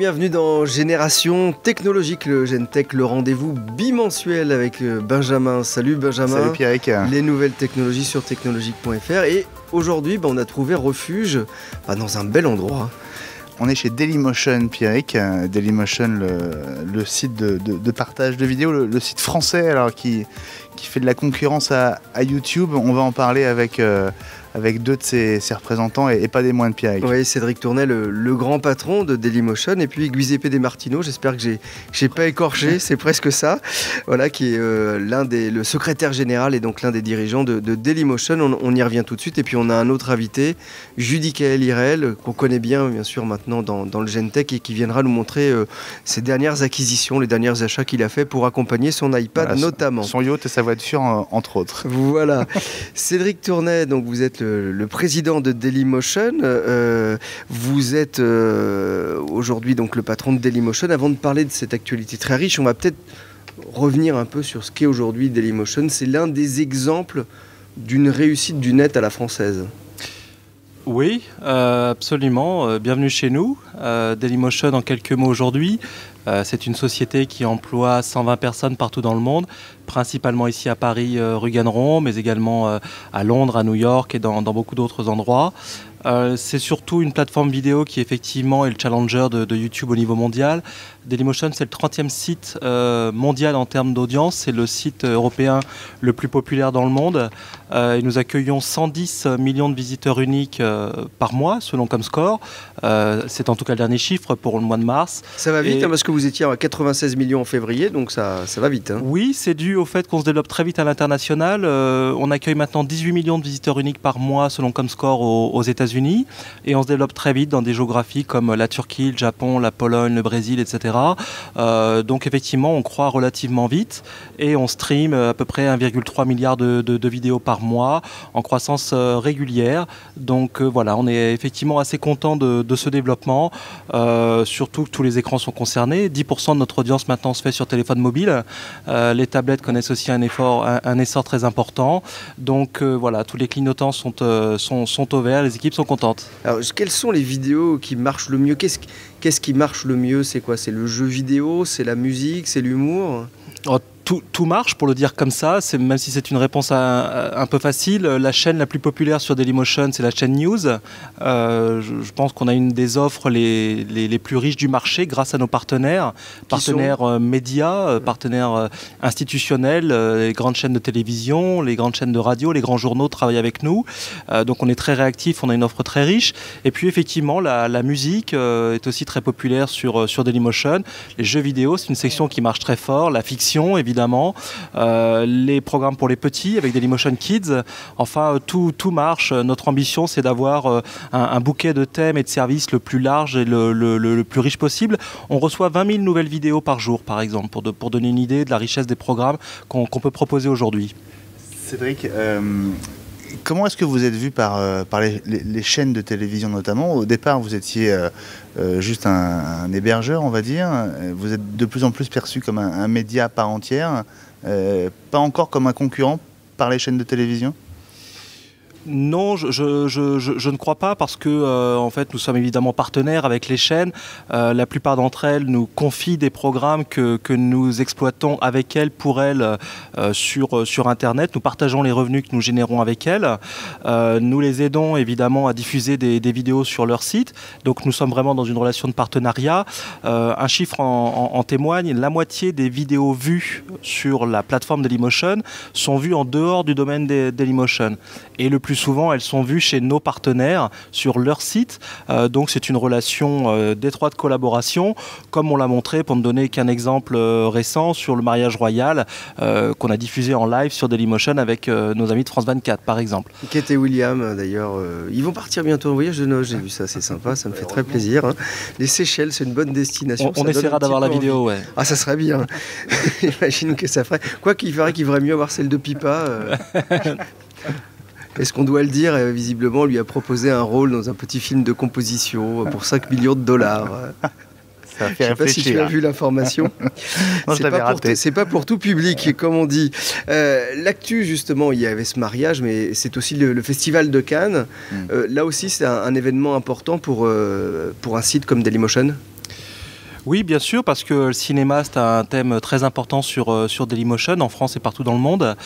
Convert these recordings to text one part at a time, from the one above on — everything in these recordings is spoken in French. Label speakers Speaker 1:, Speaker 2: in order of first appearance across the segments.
Speaker 1: bienvenue dans Génération Technologique, le GenTech, le rendez-vous bimensuel avec Benjamin. Salut Benjamin.
Speaker 2: Salut Pierrick.
Speaker 1: Les nouvelles technologies sur technologique.fr. Et aujourd'hui, on a trouvé refuge dans un bel endroit.
Speaker 2: On est chez Dailymotion, Pierrick. Dailymotion, le site de partage de vidéos, le site français alors, qui fait de la concurrence à YouTube. On va en parler avec deux de ses représentants et pas des moindres, Pierrick.
Speaker 1: Oui, Cédric Tournay, le grand patron de Dailymotion, et puis Giuseppe De Martino, j'espère que j'ai pas écorché, c'est presque ça, voilà, qui est le secrétaire général et donc l'un des dirigeants de Dailymotion. On y revient tout de suite, et puis on a un autre invité, Judicaël Hirel, qu'on connaît bien sûr maintenant dans le GenTech, et qui viendra nous montrer ses dernières acquisitions, les derniers achats qu'il a fait pour accompagner son iPad, voilà, notamment.
Speaker 2: Son yacht et sa voiture, entre autres.
Speaker 1: Voilà. Cédric Tournay, donc vous êtes le président de Dailymotion. Vous êtes aujourd'hui donc le patron de Dailymotion. Avant de parler de cette actualité très riche, on va peut-être revenir un peu sur ce qu'est aujourd'hui Dailymotion. C'est l'un des exemples d'une réussite du net à la française.
Speaker 3: Oui, absolument. Bienvenue chez nous. Dailymotion, en quelques mots aujourd'hui, c'est une société qui emploie 120 personnes partout dans le monde, principalement ici à Paris, rue Ganneron, mais également à Londres, à New York et dans beaucoup d'autres endroits. C'est surtout une plateforme vidéo qui effectivement est le challenger de YouTube au niveau mondial. Dailymotion, c'est le 30e site mondial en termes d'audience. C'est le site européen le plus populaire dans le monde. Et nous accueillons 110 millions de visiteurs uniques par mois, selon Comscore. C'est en tout cas le dernier chiffre pour le mois de mars.
Speaker 1: Ça va vite, parce que vous étiez à 96 millions en février, donc ça va vite. Hein.
Speaker 3: Oui, c'est dû au fait qu'on se développe très vite à l'international. On accueille maintenant 18 millions de visiteurs uniques par mois, selon Comscore, aux États-Unis. Et on se développe très vite dans des géographies comme la Turquie, le Japon, la Pologne, le Brésil, etc. Donc effectivement, on croît relativement vite et on stream à peu près 1,3 milliard de vidéos par mois en croissance régulière. Donc voilà, on est effectivement assez content de ce développement, surtout que tous les écrans sont concernés. 10% de notre audience maintenant se fait sur téléphone mobile. Les tablettes connaissent aussi un essor très important. Donc voilà, tous les clignotants sont au vert, les équipes sont contentes.
Speaker 1: Alors, quelles sont les vidéos qui marchent le mieux ? Qu'est-ce qui marche le mieux ? C'est quoi ? C'est le jeu vidéo ? C'est la musique ? C'est l'humour ?
Speaker 3: Tout marche, pour le dire comme ça, même si c'est une réponse un peu facile. La chaîne la plus populaire sur Dailymotion, c'est la chaîne News. Je pense qu'on a une des offres les plus riches du marché grâce à nos partenaires médias, partenaires institutionnels, les grandes chaînes de télévision, les grandes chaînes de radio, les grands journaux travaillent avec nous. Donc on est très réactifs, on a une offre très riche. Et puis effectivement, la musique est aussi très populaire sur Dailymotion. Les jeux vidéo, c'est une section qui marche très fort. La fiction, évidemment, les programmes pour les petits avec Dailymotion Kids, enfin tout marche. Notre ambition, c'est d'avoir un bouquet de thèmes et de services le plus large et le plus riche possible. On reçoit 20 000 nouvelles vidéos par jour, par exemple, pour donner une idée de la richesse des programmes qu'on peut proposer aujourd'hui.
Speaker 2: Cédric, comment est-ce que vous êtes vu par les chaînes de télévision notamment ? Au départ, vous étiez juste un hébergeur, on va dire. Vous êtes de plus en plus perçu comme un média à part entière, pas encore comme un concurrent par les chaînes de télévision ?
Speaker 3: Non, je ne crois pas, parce que en fait, nous sommes évidemment partenaires avec les chaînes. La plupart d'entre elles nous confient des programmes que nous exploitons avec elles, pour elles, sur Internet. Nous partageons les revenus que nous générons avec elles. Nous les aidons évidemment à diffuser des vidéos sur leur site. Donc nous sommes vraiment dans une relation de partenariat. Un chiffre en témoigne, la moitié des vidéos vues sur la plateforme Dailymotion sont vues en dehors du domaine Dailymotion. Et le plus souvent, elles sont vues chez nos partenaires sur leur site. Donc c'est une relation d'étroite collaboration, comme on l'a montré, pour ne donner qu'un exemple récent, sur le mariage royal qu'on a diffusé en live sur Dailymotion avec nos amis de France 24, par exemple.
Speaker 1: Kate et William, d'ailleurs, ils vont partir bientôt en voyage de noces. J'ai vu ça, c'est sympa, ça me fait très plaisir. Hein. Les Seychelles, c'est une bonne destination.
Speaker 3: On essaiera d'avoir la vidéo, ouais.
Speaker 1: Ah, ça serait bien. J'imagine que ça ferait. Quoi qu'il ferait qu'il vaudrait mieux avoir celle de Pipa. Est-ce qu'on doit le dire, visiblement, on lui a proposé un rôle dans un petit film de composition pour 5 millions de dollars.
Speaker 2: Ça fait
Speaker 1: je ne sais pas si tu as vu l'information. C'est pas pour tout public, comme on dit. L'actu, justement, il y avait ce mariage, mais c'est aussi le Festival de Cannes. Là aussi, c'est un événement important pour un site comme Dailymotion.
Speaker 3: Oui, bien sûr, parce que le cinéma, c'est un thème très important sur Dailymotion, en France et partout dans le monde.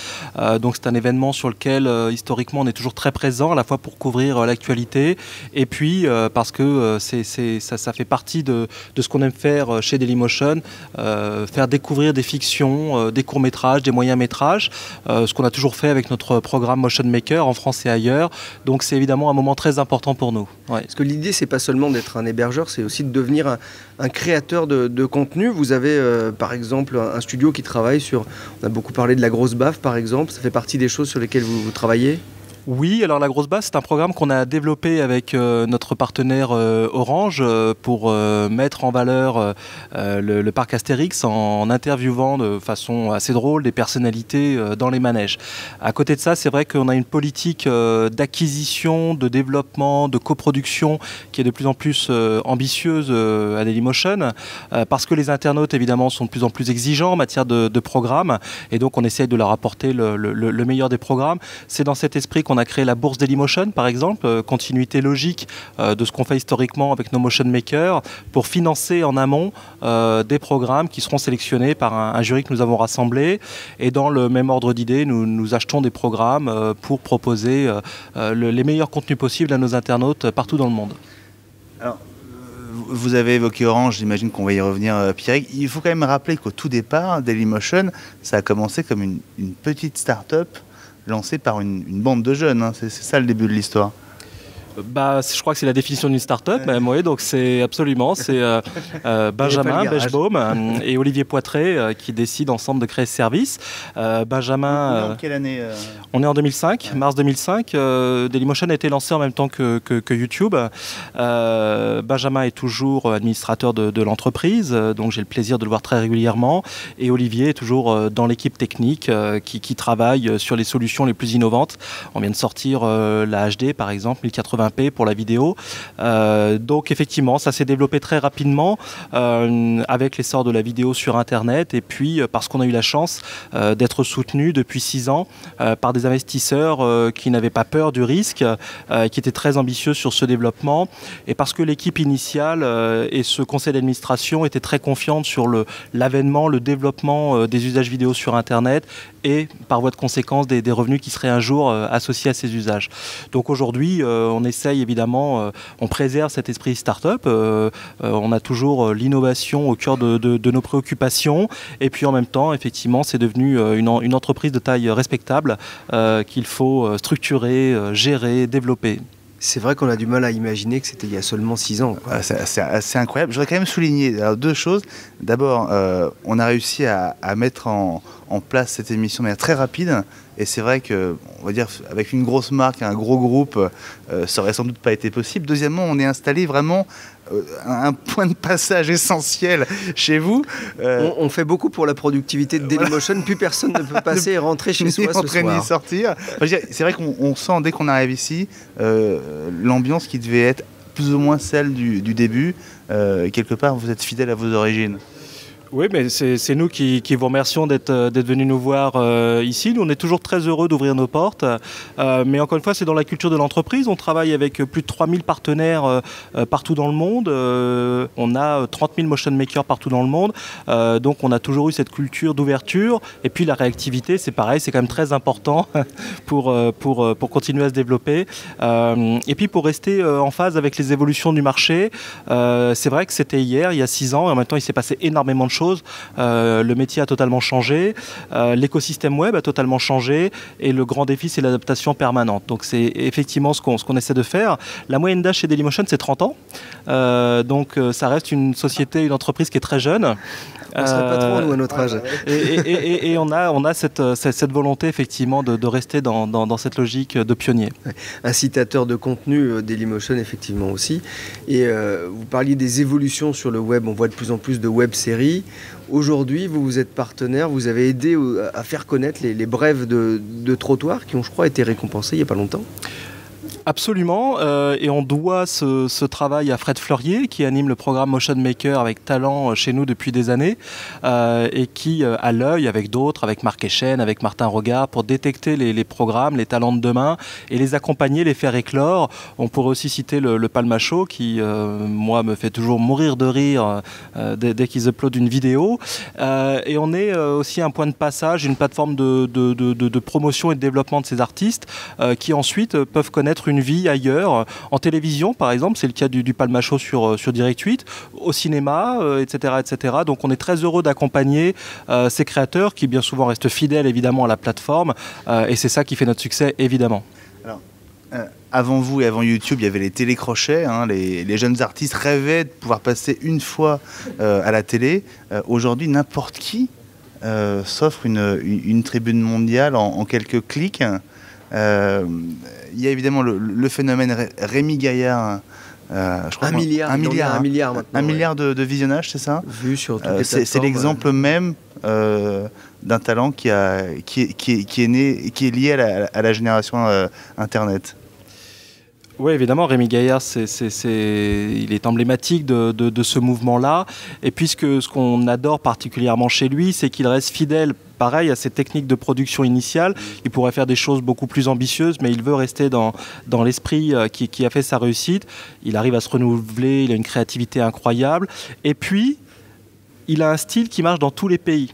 Speaker 3: Donc c'est un événement sur lequel, historiquement, on est toujours très présent, à la fois pour couvrir l'actualité, et puis parce que ça fait partie de ce qu'on aime faire chez Dailymotion, faire découvrir des fictions, des courts-métrages, des moyens-métrages, ce qu'on a toujours fait avec notre programme Motion Maker en France et ailleurs. Donc c'est évidemment un moment très important pour nous. Ouais.
Speaker 1: Parce que l'idée, c'est pas seulement d'être un hébergeur, c'est aussi de devenir un créateur de contenu. Vous avez par exemple un studio qui travaille sur, on a beaucoup parlé de la grosse baffe par exemple, ça fait partie des choses sur lesquelles vous travaillez?
Speaker 3: Oui, alors la grosse baffe, c'est un programme qu'on a développé avec notre partenaire Orange pour mettre en valeur le parc Astérix en interviewant de façon assez drôle des personnalités dans les manèges. À côté de ça, c'est vrai qu'on a une politique d'acquisition, de développement, de coproduction qui est de plus en plus ambitieuse à Dailymotion parce que les internautes, évidemment, sont de plus en plus exigeants en matière de programmes et donc on essaye de leur apporter le meilleur des programmes. C'est dans cet esprit qu'on a créé la bourse Dailymotion, par exemple, continuité logique de ce qu'on fait historiquement avec nos motion makers, pour financer en amont des programmes qui seront sélectionnés par un jury que nous avons rassemblé. Et dans le même ordre d'idée, nous achetons des programmes pour proposer les meilleurs contenus possibles à nos internautes partout dans le monde.
Speaker 2: Alors, vous avez évoqué Orange, j'imagine qu'on va y revenir, Pierre. Il faut quand même rappeler qu'au tout départ, Dailymotion, ça a commencé comme une petite start-up lancé par une bande de jeunes, hein. C'est ça le début de l'histoire.
Speaker 3: Je crois que c'est la définition d'une start-up, même, oui, donc c'est absolument, c'est Benjamin Bechbaum et Olivier Poitré qui décident ensemble de créer ce service. Benjamin...
Speaker 2: En quelle année
Speaker 3: On est en 2005, mars 2005. Dailymotion a été lancé en même temps que YouTube. Benjamin est toujours administrateur de l'entreprise, donc j'ai le plaisir de le voir très régulièrement. Et Olivier est toujours dans l'équipe technique qui travaille sur les solutions les plus innovantes. On vient de sortir la HD, par exemple, 1080p pour la vidéo. Donc effectivement, ça s'est développé très rapidement avec l'essor de la vidéo sur Internet et puis parce qu'on a eu la chance d'être soutenu depuis 6 ans par des investisseurs qui n'avaient pas peur du risque, qui étaient très ambitieux sur ce développement et parce que l'équipe initiale et ce conseil d'administration étaient très confiantes sur l'avènement, le développement des usages vidéo sur Internet et par voie de conséquence des revenus qui seraient un jour associés à ces usages. Donc aujourd'hui, on essaye évidemment, on préserve cet esprit start-up, on a toujours l'innovation au cœur de nos préoccupations et puis en même temps, effectivement, c'est devenu une entreprise de taille respectable qu'il faut structurer, gérer, développer.
Speaker 1: C'est vrai qu'on a du mal à imaginer que c'était il y a seulement 6 ans.
Speaker 2: C'est assez incroyable. Je voudrais quand même souligner deux choses. D'abord, on a réussi à mettre en place cette émission de manière très rapide. Et c'est vrai que, on va dire, avec une grosse marque, un gros groupe, ça aurait sans doute pas été possible. Deuxièmement, on est installé vraiment un point de passage essentiel chez vous.
Speaker 1: On fait beaucoup pour la productivité de Dailymotion. Plus personne ne peut passer et rentrer chez soi ce soir.
Speaker 2: Ni sortir. C'est vrai qu'on sent, dès qu'on arrive ici, l'ambiance qui devait être plus ou moins celle du début. Quelque part, vous êtes fidèle à vos origines.
Speaker 3: Oui, mais c'est nous qui vous remercions d'être venus nous voir ici. Nous, on est toujours très heureux d'ouvrir nos portes. Mais encore une fois, c'est dans la culture de l'entreprise. On travaille avec plus de 3000 partenaires partout dans le monde. On a 30 000 motion makers partout dans le monde. Donc, on a toujours eu cette culture d'ouverture. Et puis, la réactivité, c'est pareil, c'est quand même très important pour continuer à se développer. Et puis, pour rester en phase avec les évolutions du marché, c'est vrai que c'était hier, il y a 6 ans, et en même temps, il s'est passé énormément de choses. Le métier a totalement changé, l'écosystème web a totalement changé et le grand défi c'est l'adaptation permanente. Donc c'est effectivement ce qu'on essaie de faire. La moyenne d'âge chez Dailymotion c'est 30 ans, donc ça reste une société, une entreprise qui est très jeune.
Speaker 1: On ne serait pas trop nous à notre âge.
Speaker 3: Et on a cette volonté effectivement de rester dans cette logique de pionnier.
Speaker 1: Incitateur de contenu, Dailymotion effectivement aussi. Et vous parliez des évolutions sur le web, on voit de plus en plus de web-séries. Aujourd'hui, vous êtes partenaire, vous avez aidé à faire connaître les brèves de trottoir qui ont, je crois, été récompensées il n'y a pas longtemps.
Speaker 3: Absolument, et on doit ce travail à Fred Fleurier qui anime le programme Motion Maker avec talent chez nous depuis des années et qui a l'œil avec d'autres, avec Marc Echen, avec Martin Regard pour détecter les programmes, les talents de demain et les accompagner, les faire éclore. On pourrait aussi citer le Palma Show qui, moi, me fait toujours mourir de rire dès qu'ils uploadent une vidéo. Et on est aussi un point de passage, une plateforme de promotion et de développement de ces artistes qui ensuite peuvent connaître une vie ailleurs, en télévision par exemple, c'est le cas du Palma Show sur Direct 8, au cinéma, etc., etc. Donc on est très heureux d'accompagner ces créateurs qui bien souvent restent fidèles évidemment à la plateforme et c'est ça qui fait notre succès évidemment.
Speaker 2: Alors, avant vous et avant YouTube, il y avait les télécrochets, hein, les jeunes artistes rêvaient de pouvoir passer une fois à la télé. Aujourd'hui, n'importe qui s'offre une tribune mondiale en quelques clics. Il y a évidemment le phénomène Rémi Gaillard. Je crois
Speaker 1: un milliard
Speaker 2: de visionnages, c'est ça?
Speaker 1: Vu sur toutes les plateformes.
Speaker 2: C'est l'exemple même d'un talent qui est né, qui est lié à la génération Internet.
Speaker 3: Oui, évidemment, Rémi Gaillard, il est emblématique de ce mouvement-là. Et puisque ce qu'on adore particulièrement chez lui, c'est qu'il reste fidèle, pareil, à ses techniques de production initiale. Il pourrait faire des choses beaucoup plus ambitieuses, mais il veut rester dans l'esprit qui a fait sa réussite. Il arrive à se renouveler, il a une créativité incroyable. Et puis, il a un style qui marche dans tous les pays.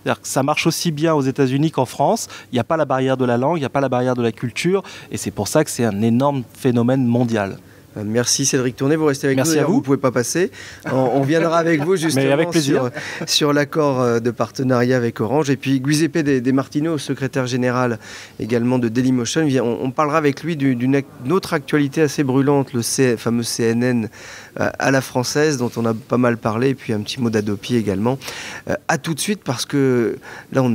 Speaker 3: C'est-à-dire que ça marche aussi bien aux États-Unis qu'en France. Il n'y a pas la barrière de la langue, il n'y a pas la barrière de la culture. Et c'est pour ça que c'est un énorme phénomène mondial.
Speaker 1: Merci Cédric Tourné, vous restez avec
Speaker 3: Merci
Speaker 1: nous.
Speaker 3: à vous.
Speaker 1: Vous ne pouvez pas passer. On viendra avec vous justement
Speaker 3: avec plaisir.
Speaker 1: sur l'accord de partenariat avec Orange. Et puis Giuseppe De Martino, secrétaire général également de Dailymotion. On parlera avec lui d'une autre actualité assez brûlante, le fameux CNN à la française, dont on a pas mal parlé, et puis un petit mot d'Adopi également. À tout de suite, parce que là on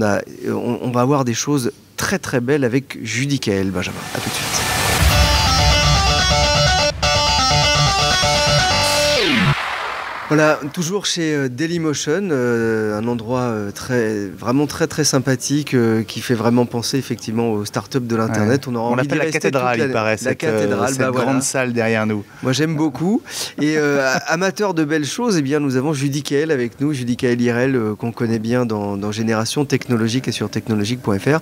Speaker 1: va avoir des choses très très belles avec Judy Kael, Benjamin. À tout de suite. Voilà, toujours chez Dailymotion, un endroit vraiment très très sympathique qui fait vraiment penser effectivement aux startups de l'internet.
Speaker 2: Ouais. On l'appelle la cathédrale, il paraît, cette grande salle derrière nous.
Speaker 1: Moi j'aime beaucoup. Et amateur de belles choses, eh bien nous avons Judy Kael avec nous, Judy Kael IRL qu'on connaît bien dans Génération Technologique et sur technologique.fr.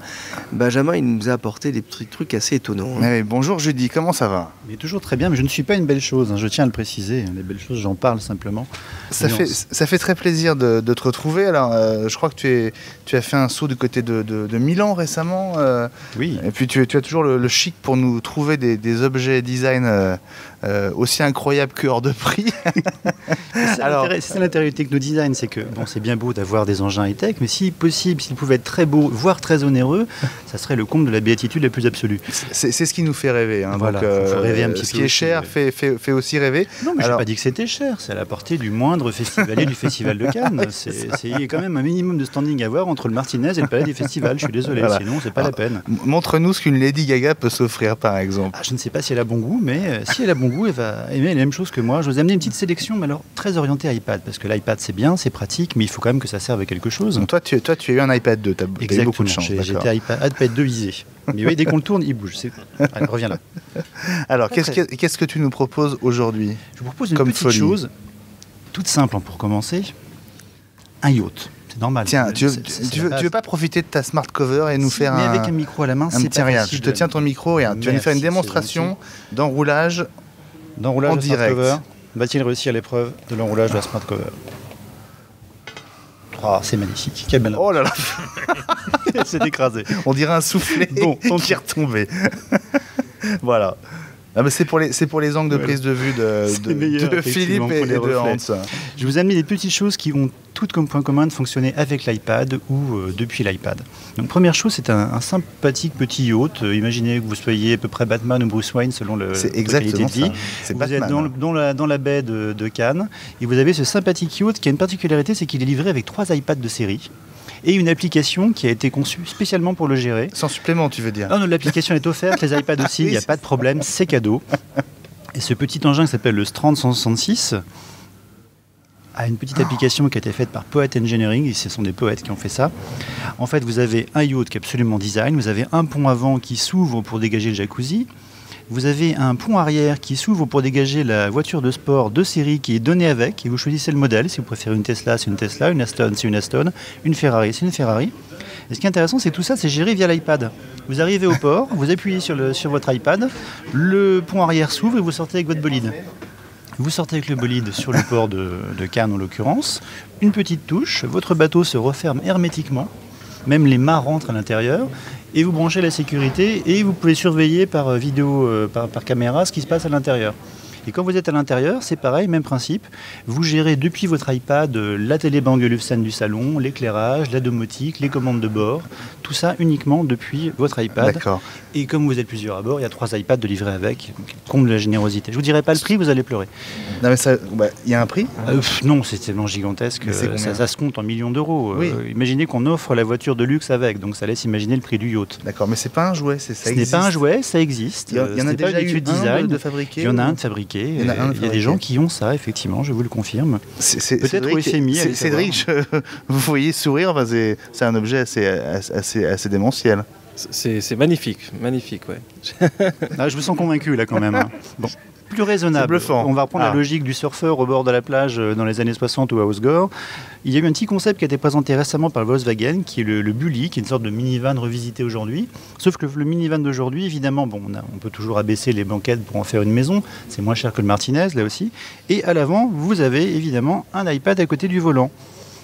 Speaker 1: Benjamin, il nous a apporté des petits trucs assez étonnants.
Speaker 2: Ouais, bonjour Judy, comment ça va?
Speaker 4: Mais toujours très bien, mais je ne suis pas une belle chose, hein, je tiens à le préciser. Les belles choses, j'en parle simplement.
Speaker 2: Ça fait très plaisir de te retrouver. Alors, je crois que tu as fait un saut du côté de Milan récemment.
Speaker 4: Oui.
Speaker 2: Et puis tu as toujours le chic pour nous trouver des objets design aussi incroyables que hors de prix.
Speaker 4: C'est l'intérêt du techno-design, c'est que bon, c'est bien beau d'avoir des engins high-tech, mais si possible, s'ils pouvaient être très beaux, voire très onéreux, ça serait le comble de la béatitude la plus absolue.
Speaker 2: C'est ce qui nous fait rêver. Hein.
Speaker 4: Voilà,
Speaker 2: donc,
Speaker 4: faut rêver un petit peu.
Speaker 2: Ce qui est cher fait aussi rêver.
Speaker 4: Non, mais je n'ai pas dit que c'était cher, c'est à la portée du moindre festivalier du Festival de Cannes. Il y a quand même un minimum de standing à avoir entre le Martinez et le Palais des Festivals, je suis désolé, voilà. Sinon c'est pas la peine.
Speaker 2: Montre-nous ce qu'une Lady Gaga peut s'offrir par exemple.
Speaker 4: Je ne sais pas si elle a bon goût, mais si elle a bon goût, elle va aimer les mêmes choses que moi. Je vous ai amené une petite sélection, mais alors très orientée iPad, parce que l'iPad c'est bien, c'est pratique, mais il faut quand même que ça serve à quelque chose.
Speaker 2: Donc toi tu as eu un iPad 2, tu as eu beaucoup de chance.
Speaker 4: J'étais iPad 2 visé. Mais oui, dès qu'on le tourne, il bouge. Allez, reviens là.
Speaker 2: Alors, qu'est-ce que tu nous proposes aujourd'hui?
Speaker 4: Je vous propose une petite chose, toute simple pour commencer, un yacht. C'est normal.
Speaker 2: Tiens, tu veux pas profiter de ta smart cover et nous faire
Speaker 4: mais avec un micro à la main, c'est pas
Speaker 2: rien.
Speaker 4: facile.
Speaker 2: Je te tiens ton micro, regarde. Tu vas nous faire une démonstration d'enroulage en direct.
Speaker 4: Va-t-il réussir l'épreuve de l'enroulage de la smart cover? Oh, c'est magnifique. Quelle belle.
Speaker 2: Oh là là.
Speaker 4: C'est écrasé.
Speaker 2: On dirait un soufflet qui est retombé. Voilà. Ah bah c'est pour les angles de prise de vue de Philippe et de Hans.
Speaker 4: Je vous ai amené des petites choses qui ont toutes comme point commun de fonctionner avec l'iPad ou depuis l'iPad. Donc première chose, c'est un sympathique petit yacht. Imaginez que vous soyez à peu près Batman ou Bruce Wayne selon votre qualité de vie. Vous
Speaker 2: Batman,
Speaker 4: êtes dans la baie de Cannes et vous avez ce sympathique yacht qui a une particularité, c'est qu'il est livré avec 3 iPads de série. Et une application qui a été conçue spécialement pour le gérer.
Speaker 2: Sans supplément, tu veux dire?
Speaker 4: Non, l'application est offerte, les iPads aussi, il n'y a pas de problème, c'est cadeau. Et ce petit engin qui s'appelle le Strand 166 a une petite application qui a été faite par Poet Engineering, et ce sont des poètes qui ont fait ça. En fait, vous avez un yacht qui est absolument design, vous avez un pont avant qui s'ouvre pour dégager le jacuzzi, Vous avez un pont arrière qui s'ouvre pour dégager la voiture de sport de série qui est donnée avec, et vous choisissez le modèle. Si vous préférez une Tesla, c'est une Tesla, une Aston, c'est une Aston, une Ferrari, c'est une Ferrari. Et ce qui est intéressant, c'est que tout ça, c'est géré via l'iPad. Vous arrivez au port, vous appuyez sur votre iPad, le pont arrière s'ouvre et vous sortez avec votre bolide. Vous sortez avec le bolide sur le port de Cannes en l'occurrence, une petite touche, votre bateau se referme hermétiquement, même les mâts rentrent à l'intérieur, et vous branchez la sécurité et vous pouvez surveiller par vidéo, par caméra ce qui se passe à l'intérieur. Et quand vous êtes à l'intérieur, c'est pareil, même principe. Vous gérez depuis votre iPad la télé Bang & Olufsen du salon, l'éclairage, la domotique, les commandes de bord, tout ça uniquement depuis votre iPad.
Speaker 2: D'accord.
Speaker 4: Et comme vous êtes plusieurs à bord, il y a 3 iPads de livrer avec, donc comble la générosité. Je vous dirai pas le prix, vous allez pleurer.
Speaker 2: Non mais ça, il y a un prix?
Speaker 4: Non, c'est tellement gigantesque, ça se compte en millions d'euros.
Speaker 2: Oui.
Speaker 4: Imaginez qu'on offre la voiture de luxe avec, donc ça laisse imaginer le prix du yacht.
Speaker 2: D'accord, mais c'est pas un jouet, ça
Speaker 4: Ce
Speaker 2: existe.
Speaker 4: n'est pas un jouet, ça existe.
Speaker 2: Il y en a déjà eu un de fabriqué.
Speaker 4: Il y en a un de fabriqué. Il y a des gens qui ont ça, effectivement, je vous le confirme. Peut-être au FMI.
Speaker 2: Cédric, vous voyez sourire, enfin, c'est un objet assez démentiel.
Speaker 3: C'est magnifique, magnifique, ouais.
Speaker 4: Je me sens convaincu là quand même. Hein. Bon. Plus raisonnable.
Speaker 2: C'est bluffant.
Speaker 4: On va reprendre la logique du surfeur au bord de la plage dans les années 60 ou à Osgore. Il y a eu un petit concept qui a été présenté récemment par Volkswagen, qui est le Bully, qui est une sorte de minivan revisité aujourd'hui. Sauf que le minivan d'aujourd'hui, évidemment, on peut toujours abaisser les banquettes pour en faire une maison. C'est moins cher que le Martinez, là aussi. Et à l'avant, vous avez évidemment un iPad à côté du volant.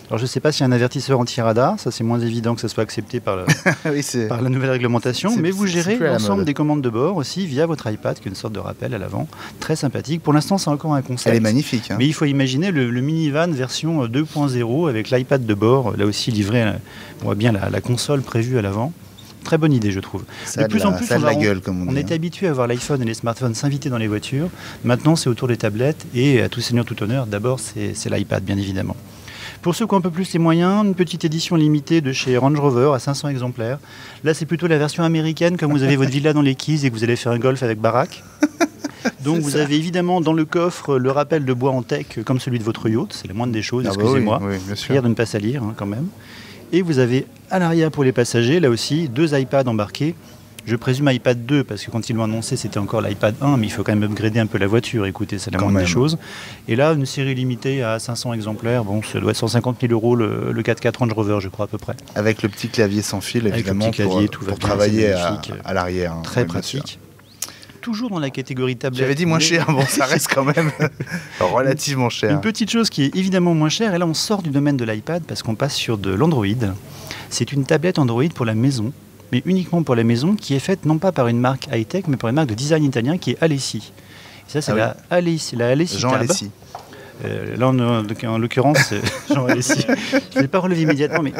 Speaker 4: Alors je ne sais pas s'il y a un avertisseur anti-radar, ça c'est moins évident que ça soit accepté par la nouvelle réglementation, mais vous gérez l'ensemble des commandes de bord aussi via votre iPad, qui est une sorte de rappel à l'avant, très sympathique. Pour l'instant c'est encore un concept.
Speaker 2: Elle est magnifique. Hein.
Speaker 4: Mais il faut imaginer le minivan version 2.0 avec l'iPad de bord, là aussi livré, on voit bien la console prévue à l'avant. Très bonne idée, je trouve. De plus en plus, on est habitué à voir l'iPhone et les smartphones s'inviter dans les voitures. Maintenant, c'est autour des tablettes et à tout seigneur, tout honneur, d'abord, c'est l'iPad, bien évidemment. Pour ceux qui ont un peu plus les moyens, une petite édition limitée de chez Range Rover à 500 exemplaires. Là, c'est plutôt la version américaine, comme vous avez votre villa dans les Keys et que vous allez faire un golf avec baraque. Donc vous avez évidemment dans le coffre le rappel de bois en tech comme celui de votre yacht. C'est la moindre des choses, excusez-moi.
Speaker 2: Oui, bien sûr.
Speaker 4: Prière de ne pas salir quand même. Et vous avez à l'arrière pour les passagers, là aussi, 2 iPads embarqués. Je présume iPad 2, parce que quand ils l'ont annoncé, c'était encore l'iPad 1, mais il faut quand même upgrader un peu la voiture. Écoutez, c'est la moindre des choses. Et là, une série limitée à 500 exemplaires. Bon, ça doit être 150 000 € le 4x4 Range Rover, je crois, à peu près.
Speaker 2: Avec le petit clavier sans fil, évidemment, pour travailler à l'arrière. Hein,
Speaker 4: très pratique. Toujours dans la catégorie tablette.
Speaker 2: J'avais dit moins cher, bon, ça reste quand même relativement cher.
Speaker 4: Une petite chose qui est évidemment moins chère, et là on sort du domaine de l'iPad parce qu'on passe sur de l'Android. C'est une tablette Android pour la maison, mais uniquement pour la maison, qui est faite non pas par une marque high-tech, mais par une marque de design italien qui est Alessi. Et ça, c'est la Alessi
Speaker 2: Jean
Speaker 4: Tab.
Speaker 2: Alessi.
Speaker 4: Là, en l'occurrence, Jean Alessi. Je ne l'ai pas relevé immédiatement, mais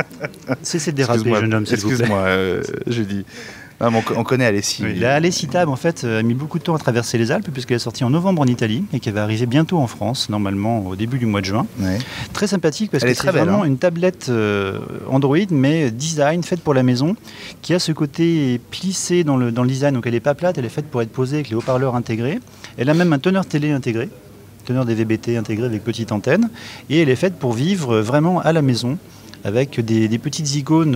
Speaker 4: cessez de déraper, jeune homme, s'il vous plaît.
Speaker 2: Excuse-moi, je dis... Ah, on connaît Alessi.
Speaker 4: Oui, la Alessi Tab, en fait, a mis beaucoup de temps à traverser les Alpes, puisqu'elle est sortie en novembre en Italie et qu'elle va arriver bientôt en France, normalement au début du mois de juin. Ouais. Très sympathique, parce que c'est vraiment une tablette Android, mais design, faite pour la maison, qui a ce côté plissé dans le design. Donc elle n'est pas plate, elle est faite pour être posée avec les haut-parleurs intégrés. Elle a même un teneur télé intégré, teneur DVB-T intégré avec petite antenne, et elle est faite pour vivre vraiment à la maison, avec des petites icônes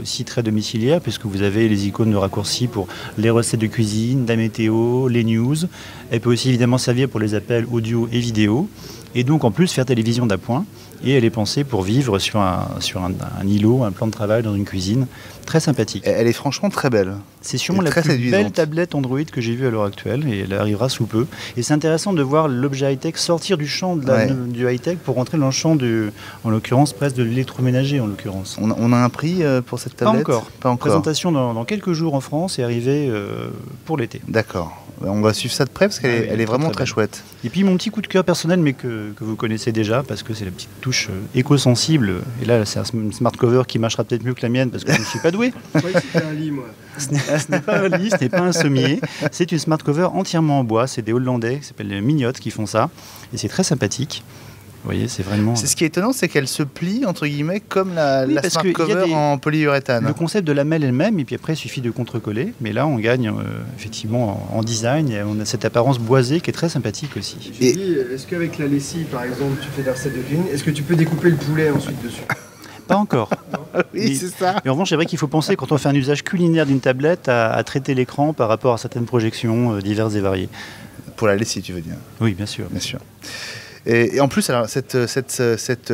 Speaker 4: aussi très domiciliaires, puisque vous avez les icônes de raccourcis pour les recettes de cuisine, la météo, les news. Elle peut aussi évidemment servir pour les appels audio et vidéo, et donc en plus faire télévision d'appoint. Et elle est pensée pour vivre sur un îlot, un plan de travail dans une cuisine. Très sympathique.
Speaker 2: Elle est franchement très belle.
Speaker 4: C'est sûrement la plus belle tablette Android que j'ai vue à l'heure actuelle, et elle arrivera sous peu. Et c'est intéressant de voir l'objet high-tech sortir du champ du high-tech pour rentrer dans le champ, en l'occurrence, presque de l'électroménager. En l'occurrence.
Speaker 2: On a un prix pour cette tablette ?
Speaker 4: Pas encore. Présentation dans quelques jours en France et arrivée pour l'été.
Speaker 2: D'accord. On va suivre ça de près parce qu'elle est vraiment très chouette.
Speaker 4: Et puis mon petit coup de cœur personnel, mais que vous connaissez déjà, parce que c'est la petite touche éco-sensible. Et là, c'est un smart cover qui marchera peut-être mieux que la mienne, parce que je ne suis pas doué.
Speaker 1: Oui, c'était un lit, moi.
Speaker 4: Ce n'est pas un lit, ce n'est pas un sommier. C'est une smart cover entièrement en bois. C'est des Hollandais qui s'appellent les Mignottes qui font ça. Et c'est très sympathique. Vous voyez, c'est vraiment...
Speaker 2: Ce qui est étonnant, c'est qu'elle se plie, entre guillemets, comme la smart cover en polyuréthane.
Speaker 4: Le concept de la lamelle elle-même, et puis après, il suffit de contrecoller. Mais là, on gagne effectivement en design, et on a cette apparence boisée qui est très sympathique aussi.
Speaker 1: Est-ce qu'avec la lessive, par exemple, tu fais des recettes de cuisine, est-ce que tu peux découper le poulet ensuite dessus ?
Speaker 4: Pas encore.
Speaker 2: Oui, c'est ça.
Speaker 4: Mais en revanche, c'est vrai qu'il faut penser, quand on fait un usage culinaire d'une tablette, à traiter l'écran par rapport à certaines projections diverses et variées.
Speaker 2: Pour la lessive, tu veux dire?
Speaker 4: Oui, bien sûr.
Speaker 2: Bien sûr. Et en plus, alors, cette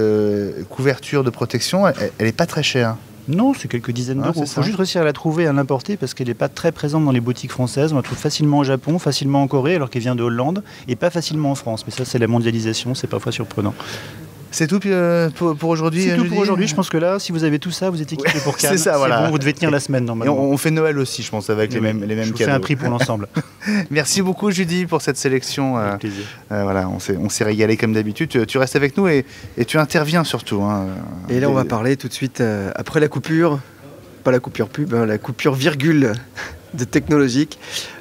Speaker 2: couverture de protection, elle n'est pas très chère.
Speaker 4: Non, c'est quelques dizaines d'euros. Il faut juste réussir à la trouver et à l'importer parce qu'elle n'est pas très présente dans les boutiques françaises. On la trouve facilement au Japon, facilement en Corée, alors qu'elle vient de Hollande, et pas facilement en France. Mais ça, c'est la mondialisation, c'est parfois surprenant.
Speaker 2: C'est tout pour aujourd'hui?
Speaker 4: C'est tout pour aujourd'hui. Je pense que là, si vous avez tout ça, vous êtes équipé pour Cannes.
Speaker 2: C'est ça, voilà.
Speaker 4: Bon, vous devez tenir la semaine normalement.
Speaker 2: Et on fait Noël aussi, je pense, avec les mêmes cadeaux.
Speaker 4: Je vous fais un prix pour l'ensemble.
Speaker 2: Merci beaucoup, Judy, pour cette sélection.
Speaker 4: Avec plaisir.
Speaker 2: Voilà, on s'est régalé comme d'habitude. Tu restes avec nous et tu interviens surtout. Hein.
Speaker 1: Et là, on va parler tout de suite, après la coupure, pas la coupure pub, hein, la coupure virgule de technologique.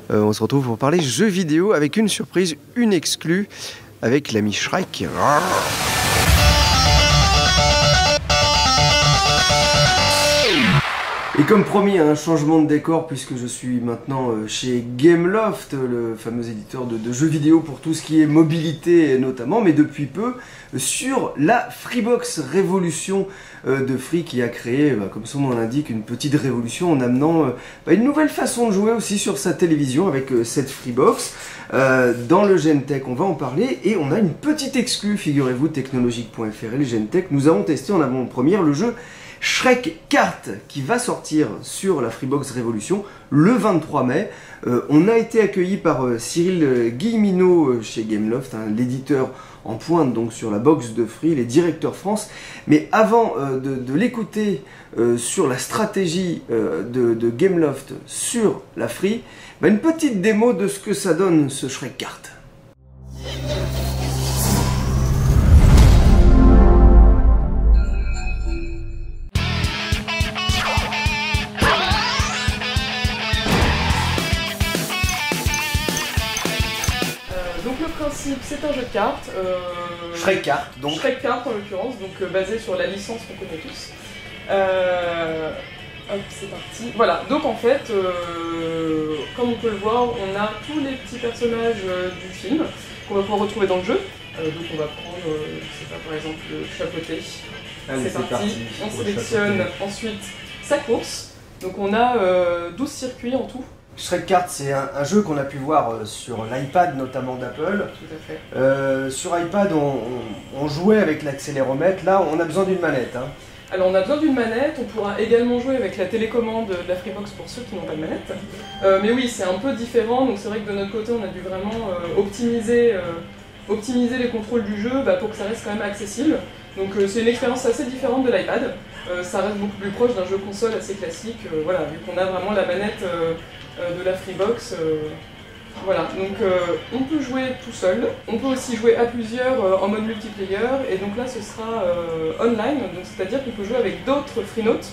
Speaker 1: On se retrouve pour parler jeux vidéo avec une surprise, une exclue, avec l'ami Shrek. Et comme promis, un changement de décor puisque je suis maintenant chez Gameloft, le fameux éditeur de jeux vidéo pour tout ce qui est mobilité notamment, mais depuis peu sur la Freebox Révolution de Free qui a créé, comme son nom l'indique, une petite révolution en amenant une nouvelle façon de jouer aussi sur sa télévision avec cette Freebox. Dans le Gentech, on va en parler et on a une petite exclue, figurez-vous, technologique.fr et le Gentech. Nous avons testé en avant-première le jeu Shrek Kart qui va sortir sur la Freebox Révolution le 23 mai. On a été accueilli par Cyril Guilleminault chez Gameloft, hein, l'éditeur en pointe donc sur la box de Free, les directeurs France. Mais avant de l'écouter sur la stratégie de Gameloft sur la Free, une petite démo de ce que ça donne ce Shrek Kart.
Speaker 5: C'est un jeu de cartes.
Speaker 1: Shrek Kart, donc.
Speaker 5: Shrek Kart en l'occurrence, donc basé sur la licence qu'on connaît tous. Hop, c'est parti. Voilà, donc en fait, comme on peut le voir, on a tous les petits personnages du film qu'on va pouvoir retrouver dans le jeu. Donc on va prendre, je sais pas, par exemple, le chapeauté. C'est parti. On sélectionne ensuite sa course. Donc on a 12 circuits en tout.
Speaker 1: Shrek Kart, c'est un jeu qu'on a pu voir sur l'iPad notamment d'Apple.
Speaker 5: Tout à fait.
Speaker 1: Sur iPad, on jouait avec l'accéléromètre. Là, on a besoin d'une manette. Hein.
Speaker 5: Alors on a besoin d'une manette, on pourra également jouer avec la télécommande de la Freebox pour ceux qui n'ont pas de manette. Mais oui, c'est un peu différent, donc c'est vrai que de notre côté, on a dû vraiment optimiser les contrôles du jeu pour que ça reste quand même accessible. Donc c'est une expérience assez différente de l'iPad. Ça reste beaucoup plus proche d'un jeu console assez classique, voilà, vu qu'on a vraiment la manette de la Freebox. Voilà, donc on peut jouer tout seul, on peut aussi jouer à plusieurs en mode multiplayer, et donc là ce sera online, donc c'est-à-dire qu'on peut jouer avec d'autres Freenotes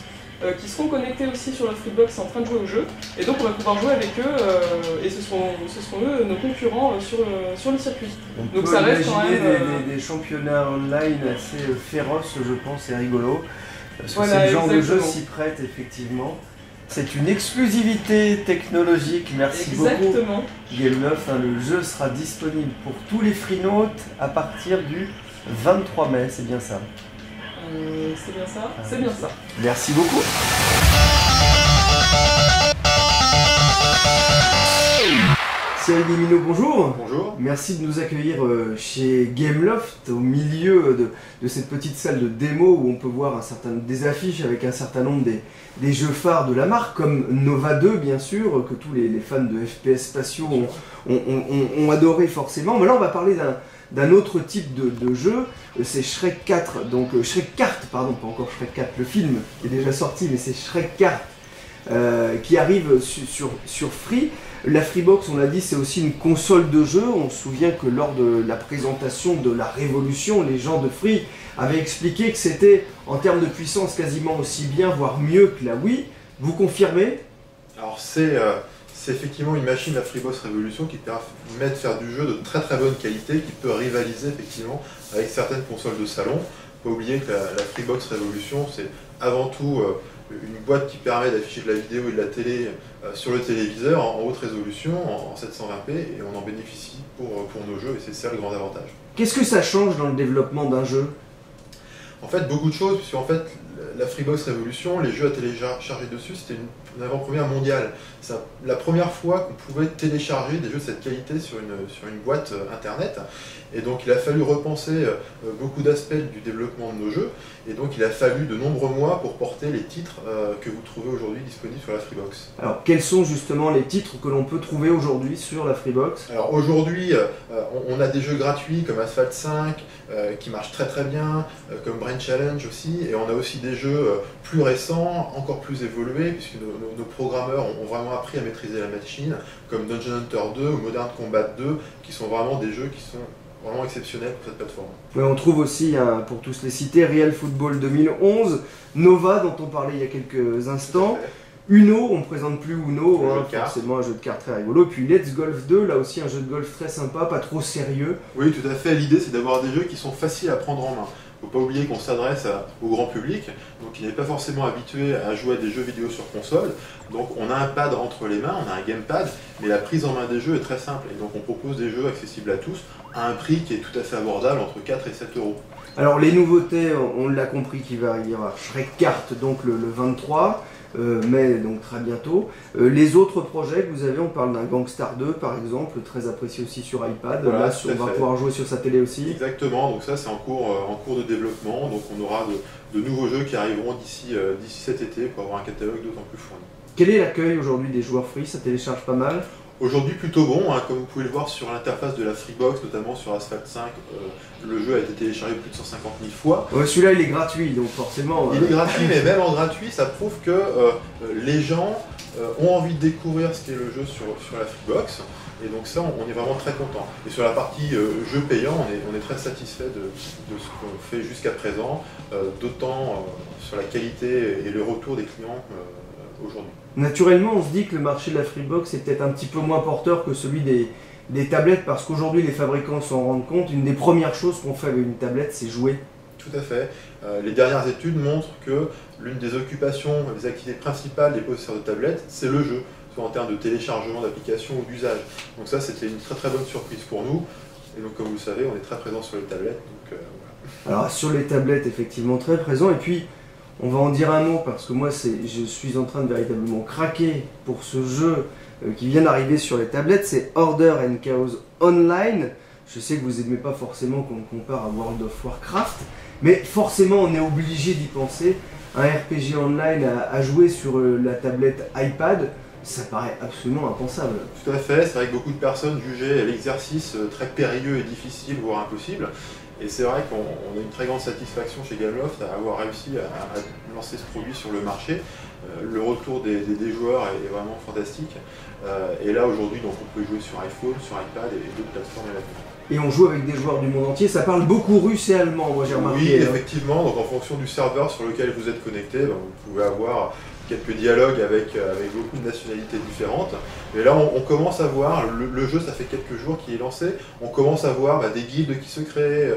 Speaker 5: qui seront connectés aussi sur la Freebox en train de jouer au jeu, et donc on va pouvoir jouer avec eux, et ce seront eux nos concurrents sur le circuit.
Speaker 1: On
Speaker 5: donc
Speaker 1: peut
Speaker 5: ça reste quand
Speaker 1: imaginer
Speaker 5: même
Speaker 1: des championnats online assez féroces, je pense, et rigolo, parce que
Speaker 5: voilà,
Speaker 1: c'est le genre de jeu
Speaker 5: exactement.
Speaker 1: s'y prête effectivement. C'est une exclusivité technologique, merci
Speaker 5: Exactement.
Speaker 1: beaucoup Gameloft, hein, le jeu sera disponible pour tous les Freenotes à partir du 23 mai, c'est bien ça?
Speaker 5: C'est bien ça, c'est bien ça.
Speaker 1: Merci beaucoup. Cyril Guilleminault, bonjour.
Speaker 6: Bonjour.
Speaker 1: Merci de nous accueillir chez Gameloft, au milieu de cette petite salle de démo où on peut voir des affiches avec un certain nombre des jeux phares de la marque, comme Nova 2 bien sûr, que tous les fans de FPS spatiaux ont adoré forcément. Mais là on va parler d'un autre type de jeu, c'est Shrek 4, donc Shrek Kart, pardon, pas encore Shrek 4, le film qui est déjà sorti, mais c'est Shrek Kart qui arrive sur Free. La Freebox, on l'a dit, c'est aussi une console de jeu. On se souvient que lors de la présentation de la Révolution, les gens de Free avaient expliqué que c'était, en termes de puissance, quasiment aussi bien, voire mieux que la Wii. Vous confirmez?
Speaker 6: Alors c'est effectivement une machine, la Freebox Révolution, qui permet de faire du jeu de très très bonne qualité, qui peut rivaliser effectivement avec certaines consoles de salon. Faut pas oublier que la Freebox Révolution, c'est avant tout une boîte qui permet d'afficher de la vidéo et de la télé sur le téléviseur en haute résolution, en 720p, et on en bénéficie pour nos jeux, et c'est ça le grand avantage.
Speaker 1: Qu'est-ce que ça change dans le développement d'un jeu?
Speaker 6: En fait, beaucoup de choses, puisque en fait, la Freebox Révolution, les jeux à télécharger dessus, c'était une avant-première mondiale. C'est la première fois qu'on pouvait télécharger des jeux de cette qualité sur une boîte internet. Et donc il a fallu repenser beaucoup d'aspects du développement de nos jeux. Et donc il a fallu de nombreux mois pour porter les titres que vous trouvez aujourd'hui disponibles sur la Freebox.
Speaker 1: Alors quels sont justement les titres que l'on peut trouver aujourd'hui sur la Freebox?
Speaker 6: Alors aujourd'hui, on a des jeux gratuits comme Asphalt 5 qui marchent très très bien, comme Brain Challenge aussi, et on a aussi des jeux plus récents, encore plus évolués, puisque nos programmeurs ont vraiment appris à maîtriser la machine, comme Dungeon Hunter 2 ou Modern Combat 2, qui sont vraiment des jeux qui sont vraiment exceptionnels pour cette plateforme.
Speaker 1: Mais on trouve aussi, pour tous les citer, Real Football 2011, Nova dont on parlait il y a quelques instants, Uno, on ne présente plus Uno, forcément un jeu de cartes très rigolo, puis Let's Golf 2, là aussi un jeu de golf très sympa, pas trop sérieux.
Speaker 6: Oui, tout à fait, l'idée c'est d'avoir des jeux qui sont faciles à prendre en main. Il ne faut pas oublier qu'on s'adresse au grand public, donc il n'est pas forcément habitué à jouer à des jeux vidéo sur console. Donc on a un pad entre les mains, on a un gamepad, mais la prise en main des jeux est très simple. Et donc on propose des jeux accessibles à tous, à un prix qui est tout à fait abordable, entre 4 et 7 euros.
Speaker 1: Alors les nouveautés, on l'a compris qu'il va y avoir Shrek Kart donc le 23 mai, donc très bientôt. Les autres projets que vous avez, on parle d'un Gangstar 2 par exemple, très apprécié aussi sur iPad.
Speaker 6: Voilà,
Speaker 1: là on va pouvoir jouer sur sa télé aussi.
Speaker 6: Exactement, donc ça c'est en cours de développement, donc on aura de nouveaux jeux qui arriveront d'ici cet été pour avoir un catalogue d'autant plus fourni.
Speaker 1: Quel est l'accueil aujourd'hui des joueurs free? Ça télécharge pas mal?
Speaker 6: Aujourd'hui plutôt bon, comme vous pouvez le voir sur l'interface de la Freebox, notamment sur Asphalt 5, le jeu a été téléchargé plus de 150 000 fois.
Speaker 1: Ouais, celui-là il est gratuit, donc forcément...
Speaker 6: Il est gratuit, mais même en gratuit, ça prouve que les gens ont envie de découvrir ce qu'est le jeu sur la Freebox, et donc ça on est vraiment très content. Et sur la partie jeu payant, on est très satisfait de ce qu'on fait jusqu'à présent, d'autant sur la qualité et le retour des clients aujourd'hui.
Speaker 1: Naturellement, on se dit que le marché de la Freebox est peut-être un petit peu moins porteur que celui des tablettes, parce qu'aujourd'hui les fabricants s'en rendent compte. Une des premières choses qu'on fait avec une tablette, c'est jouer.
Speaker 6: Tout à fait. Les dernières études montrent que l'une des occupations, des activités principales des possesseurs de tablettes, c'est le jeu, soit en termes de téléchargement d'applications ou d'usage. Donc ça, c'était une très très bonne surprise pour nous. Et donc comme vous le savez, on est très présent sur les tablettes. Donc, voilà.
Speaker 1: Alors sur les tablettes, effectivement très présent. Et puis, on va en dire un mot parce que moi je suis en train de véritablement craquer pour ce jeu qui vient d'arriver sur les tablettes, c'est Order and Chaos Online. Je sais que vous n'aimez pas forcément qu'on compare à World of Warcraft, mais forcément on est obligé d'y penser. Un RPG online à jouer sur la tablette iPad, ça paraît absolument impensable.
Speaker 6: Tout à fait, c'est vrai que beaucoup de personnes jugeaient l'exercice très périlleux et difficile, voire impossible. Et c'est vrai qu'on a une très grande satisfaction chez Gameloft à avoir réussi à lancer ce produit sur le marché. Le retour des joueurs est vraiment fantastique. Et là aujourd'hui, donc, on peut jouer sur iPhone, sur iPad et d'autres plateformes à l'avenir.
Speaker 1: Et on joue avec des joueurs du monde entier, ça parle beaucoup russe et allemand, moi j'ai remarqué.
Speaker 6: Oui, effectivement, donc en fonction du serveur sur lequel vous êtes connecté, vous pouvez avoir quelques dialogues avec beaucoup de nationalités différentes. Et là, on commence à voir, le jeu, ça fait quelques jours qu'il est lancé, on commence à voir des guildes qui se créent,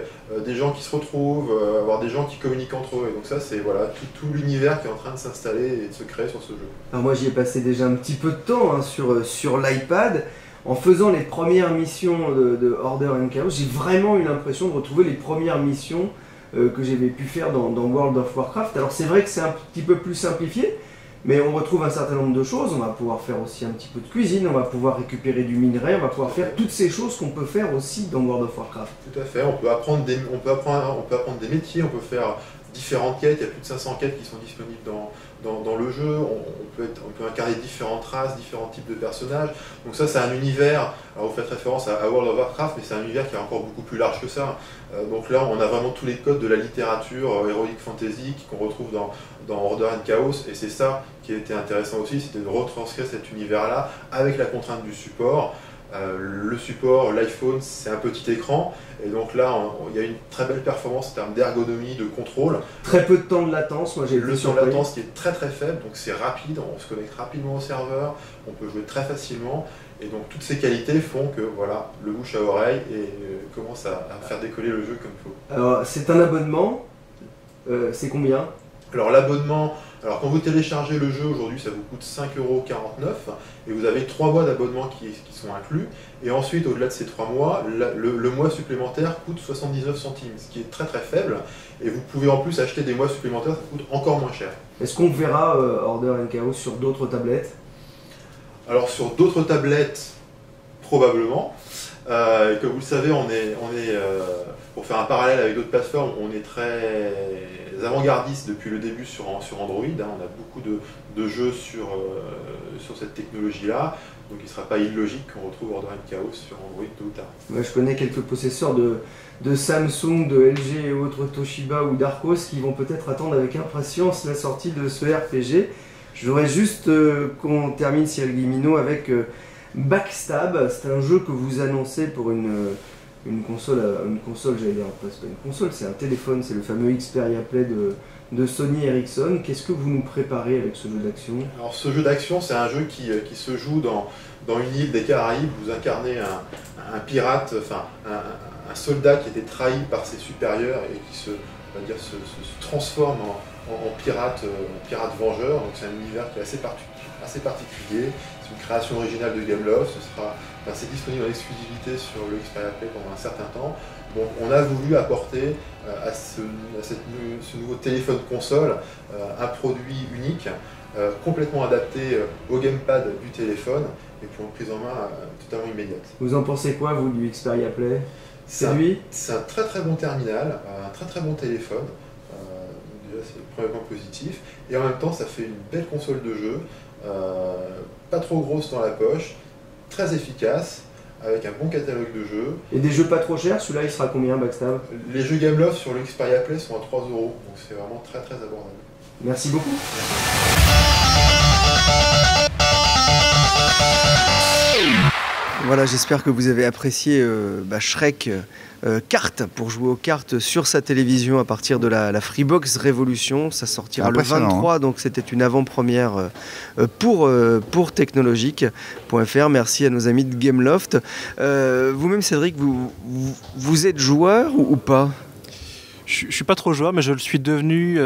Speaker 6: des gens qui se retrouvent, avoir des gens qui communiquent entre eux. Et donc ça, c'est voilà, tout l'univers qui est en train de s'installer et de se créer sur ce jeu.
Speaker 1: Alors moi, j'y ai passé déjà un petit peu de temps sur l'iPad. En faisant les premières missions de Order and Chaos, j'ai vraiment eu l'impression de retrouver les premières missions que j'avais pu faire dans World of Warcraft. Alors c'est vrai que c'est un petit peu plus simplifié, mais on retrouve un certain nombre de choses. On va pouvoir faire aussi un petit peu de cuisine, on va pouvoir récupérer du minerai, on va pouvoir faire toutes ces choses qu'on peut faire aussi dans World of Warcraft.
Speaker 6: Tout à fait, on peut apprendre des métiers, on peut faire différentes quêtes, il y a plus de 500 quêtes qui sont disponibles dans le jeu, on peut incarner différentes races, différents types de personnages. Donc ça, c'est un univers, alors vous faites référence à World of Warcraft, mais c'est un univers qui est encore beaucoup plus large que ça. Donc là, on a vraiment tous les codes de la littérature Heroic Fantasy qu'on retrouve dans Order and Chaos, et c'est ça qui a été intéressant aussi, c'était de retranscrire cet univers-là avec la contrainte du support. Le support, l'iPhone, c'est un petit écran, et donc là il y a une très belle performance en termes d'ergonomie, de contrôle.
Speaker 1: Très peu de temps de latence, moi j'ai
Speaker 6: le temps de latence qui est très très faible, donc c'est rapide, on se connecte rapidement au serveur, on peut jouer très facilement, et donc toutes ces qualités font que voilà, le bouche à oreille et commence à faire décoller le jeu comme il faut.
Speaker 1: Alors c'est un abonnement, c'est combien ?
Speaker 6: Alors l'abonnement, alors quand vous téléchargez le jeu aujourd'hui, ça vous coûte 5,49 € et vous avez 3 mois d'abonnement qui sont inclus. Et ensuite, au-delà de ces 3 mois, le mois supplémentaire coûte 79 centimes, ce qui est très très faible. Et vous pouvez en plus acheter des mois supplémentaires, ça coûte encore moins cher.
Speaker 1: Est-ce qu'on verra Order & Chaos sur d'autres tablettes?
Speaker 6: Alors sur d'autres tablettes, probablement. Et comme vous le savez, pour faire un parallèle avec d'autres plateformes, on est très avant-gardiste depuis le début sur Android. On a beaucoup de jeux sur cette technologie-là. Donc il ne sera pas illogique qu'on retrouve Order & Chaos sur Android tôt ou tard.
Speaker 1: Moi, je connais quelques possesseurs de Samsung, de LG et autres Toshiba ou Darkos qui vont peut-être attendre avec impatience la sortie de ce RPG. Je voudrais juste qu'on termine, Cyril Guillemino, avec Backstab. C'est un jeu que vous annoncez pour une console, j'allais dire, c'est pas une console, c'est un téléphone, c'est le fameux Xperia Play de Sony Ericsson. Qu'est-ce que vous nous préparez avec ce jeu d'action?
Speaker 6: Alors ce jeu d'action, c'est un jeu qui se joue dans une île des Caraïbes. Vous incarnez un pirate, enfin un soldat qui était trahi par ses supérieurs et qui se transforme en pirate vengeur. Donc c'est un univers qui est assez particulier. C'est une création originale de Gameloft. C'est disponible en exclusivité sur le Xperia Play pendant un certain temps. Donc on a voulu apporter à ce nouveau téléphone console un produit unique, complètement adapté au gamepad du téléphone et pour une prise en main totalement immédiate.
Speaker 1: Vous en pensez quoi, vous, du Xperia Play?
Speaker 6: C'est un très très bon terminal, un très très bon téléphone. Déjà c'est le premier point positif. Et en même temps ça fait une belle console de jeu, pas trop grosse dans la poche, très efficace, avec un bon catalogue de jeux.
Speaker 1: Et des jeux pas trop chers, celui-là il sera combien, Backstab?
Speaker 6: Les jeux Gameloft sur le Xperia Play sont à 3 €, donc c'est vraiment très très abordable.
Speaker 1: Merci beaucoup. Voilà, j'espère que vous avez apprécié Shrek Cartes, pour jouer aux cartes sur sa télévision à partir de la Freebox Révolution. Ça sortira le 23, donc c'était une avant-première pour technologique.fr. Merci à nos amis de Gameloft. Vous-même, Cédric, vous êtes joueur ou pas?
Speaker 3: Je ne suis pas trop joueur, mais je le suis devenu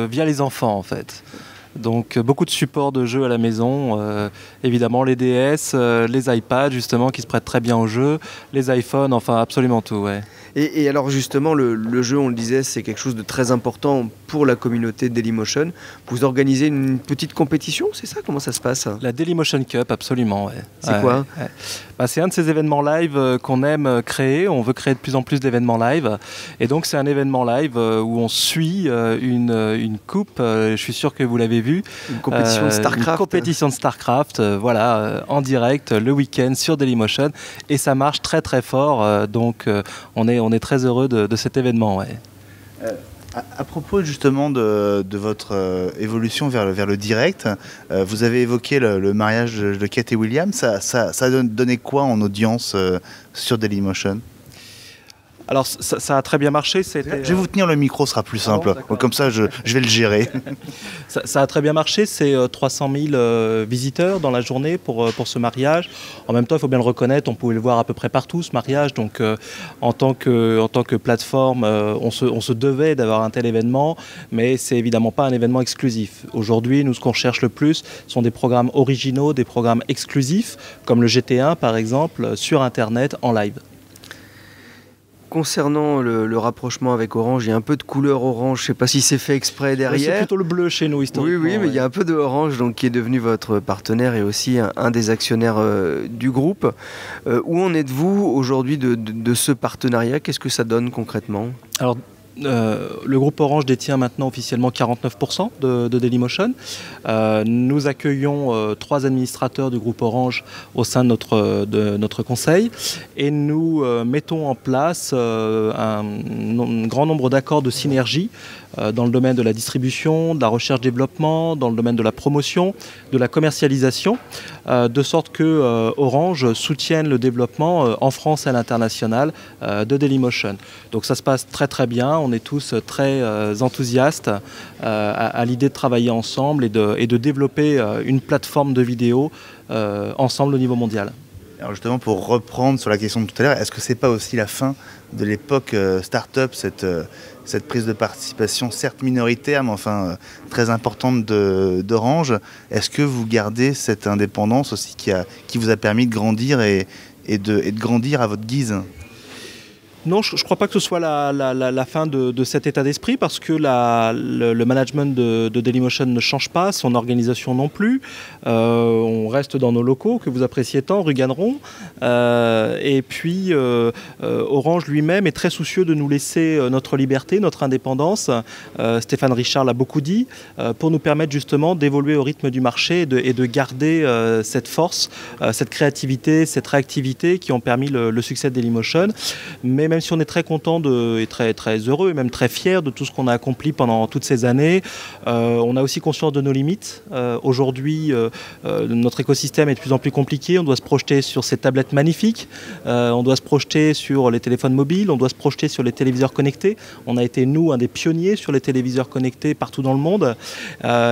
Speaker 3: via les enfants en fait. Donc beaucoup de supports de jeux à la maison, évidemment les DS, les iPads justement qui se prêtent très bien au jeu, les iPhones, enfin absolument tout. Ouais.
Speaker 1: Et alors justement le jeu, on le disait, c'est quelque chose de très important pour la communauté Dailymotion. Vous organisez une petite compétition, c'est ça? Comment ça se passe?
Speaker 3: La Dailymotion Cup, absolument. Ouais.
Speaker 1: C'est quoi?
Speaker 3: C'est un de ces événements live qu'on aime créer. On veut créer de plus en plus d'événements live. Et donc c'est un événement live où on suit une coupe, je suis sûr que vous l'avez vu.
Speaker 1: Une compétition de StarCraft.
Speaker 3: Une compétition de StarCraft, en direct, le week-end sur Dailymotion. Et ça marche très très fort. Donc on est très heureux de cet événement. Ouais.
Speaker 2: À propos justement de votre évolution vers le direct, vous avez évoqué le mariage de Kate et William. Ça a donné quoi en audience sur Dailymotion?
Speaker 3: Alors ça a très bien marché.
Speaker 2: Je vais vous tenir le micro, ce sera plus simple. Comme ça, je vais le gérer.
Speaker 3: Ça a très bien marché. C'est 300 000 visiteurs dans la journée pour ce mariage. En même temps, il faut bien le reconnaître, on pouvait le voir à peu près partout, ce mariage. Donc en tant que plateforme, on se devait d'avoir un tel événement, mais c'est évidemment pas un événement exclusif. Aujourd'hui, nous, ce qu'on cherche le plus sont des programmes originaux, des programmes exclusifs, comme le GT1 par exemple, sur Internet, en live.
Speaker 1: Concernant le rapprochement avec Orange, il y a un peu de couleur orange, je ne sais pas si c'est fait exprès derrière.
Speaker 3: C'est plutôt le bleu chez nous historiquement.
Speaker 1: Oui, mais il y a un peu de orange donc, qui est devenu votre partenaire et aussi un des actionnaires du groupe. Où en êtes-vous aujourd'hui de ce partenariat? Qu'est-ce que ça donne concrètement? Alors,
Speaker 3: le groupe Orange détient maintenant officiellement 49% de Dailymotion. Nous accueillons 3 administrateurs du groupe Orange au sein de notre conseil et nous mettons en place un grand nombre d'accords de synergie dans le domaine de la distribution, de la recherche-développement, dans le domaine de la promotion, de la commercialisation, de sorte que Orange soutienne le développement en France et à l'international de Dailymotion. Donc ça se passe très très bien, on est tous très enthousiastes à l'idée de travailler ensemble et de développer une plateforme de vidéo ensemble au niveau mondial.
Speaker 2: Alors justement, pour reprendre sur la question de tout à l'heure, est-ce que c'est pas aussi la fin de l'époque start-up, cette prise de participation, certes minoritaire, mais enfin très importante d'Orange? Est-ce que vous gardez cette indépendance aussi qui vous a permis de grandir et de grandir à votre guise?
Speaker 3: Non, je ne crois pas que ce soit la fin de cet état d'esprit, parce que le management de Dailymotion ne change pas, son organisation non plus. On reste dans nos locaux que vous appréciez tant, rue Ganneron. Et puis Orange lui-même est très soucieux de nous laisser notre liberté, notre indépendance. Stéphane Richard l'a beaucoup dit, pour nous permettre justement d'évoluer au rythme du marché et de garder cette force, cette créativité, cette réactivité qui ont permis le succès de Dailymotion. Mais même si on est très content et très, très heureux et même très fier de tout ce qu'on a accompli pendant toutes ces années, on a aussi conscience de nos limites. Aujourd'hui, notre écosystème est de plus en plus compliqué. On doit se projeter sur ces tablettes magnifiques, on doit se projeter sur les téléphones mobiles, on doit se projeter sur les téléviseurs connectés. On a été, nous, un des pionniers sur les téléviseurs connectés partout dans le monde.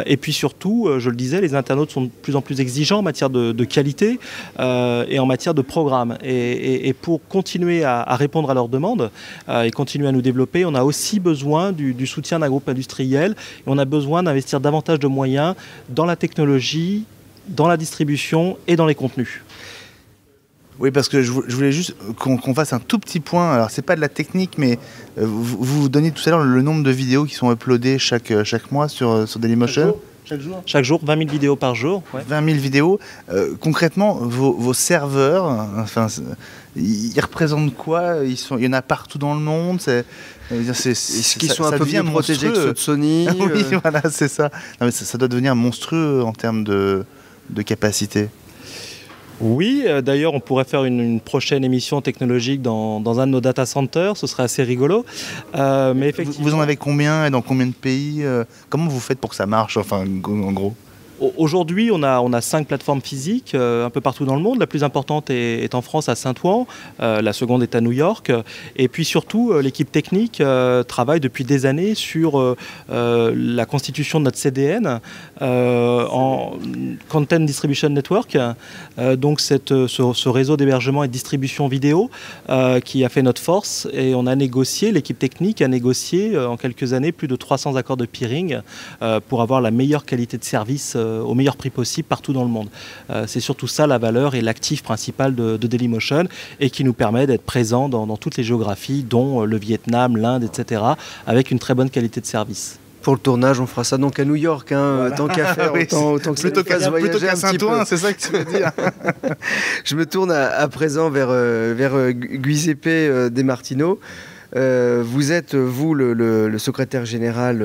Speaker 3: Et puis surtout, je le disais, les internautes sont de plus en plus exigeants en matière de qualité et en matière de programme. Et pour continuer à répondre à leurs demandes et continuer à nous développer, on a aussi besoin du soutien d'un groupe industriel, et on a besoin d'investir davantage de moyens dans la technologie, dans la distribution et dans les contenus.
Speaker 2: Oui, parce que je voulais juste qu'on fasse un tout petit point. Alors, c'est pas de la technique, mais vous donniez tout à l'heure le nombre de vidéos qui sont uploadées chaque mois sur Dailymotion.
Speaker 3: Chaque jour, 20 000 vidéos par jour. Ouais.
Speaker 2: 20 000 vidéos. Concrètement, vos serveurs, enfin, ils représentent quoi? Il y en a partout dans le monde.
Speaker 1: Est-ce qu'ils sont un peu bien protégés que ceux de Sony?
Speaker 2: Oui, voilà, c'est ça. Non, mais ça doit devenir monstrueux en termes de capacité.
Speaker 3: Oui, d'ailleurs, on pourrait faire une prochaine émission technologique dans un de nos data centers, ce serait assez rigolo. Mais effectivement,
Speaker 2: vous en avez combien et dans combien de pays? Comment vous faites pour que ça marche, enfin, en gros?
Speaker 3: Aujourd'hui, on a 5 plateformes physiques un peu partout dans le monde. La plus importante est en France, à Saint-Ouen. La seconde est à New York. Et puis surtout, l'équipe technique travaille depuis des années sur la constitution de notre CDN en Content Distribution Network. Donc ce réseau d'hébergement et de distribution vidéo qui a fait notre force. Et on a négocié, l'équipe technique a négocié en quelques années plus de 300 accords de peering pour avoir la meilleure qualité de service au meilleur prix possible partout dans le monde. C'est surtout ça la valeur et l'actif principal de Dailymotion, et qui nous permet d'être présents dans toutes les géographies, dont le Vietnam, l'Inde, etc., avec une très bonne qualité de service.
Speaker 1: Pour le tournage, on fera ça donc à New York, hein, voilà. Tant qu'à faire,
Speaker 2: oui,
Speaker 1: autant que ça nous fasse voyager un petit peu.
Speaker 2: C'est ça que tu veux dire.
Speaker 1: Je me tourne à présent vers Giuseppe De Martino. Vous êtes, vous, le secrétaire général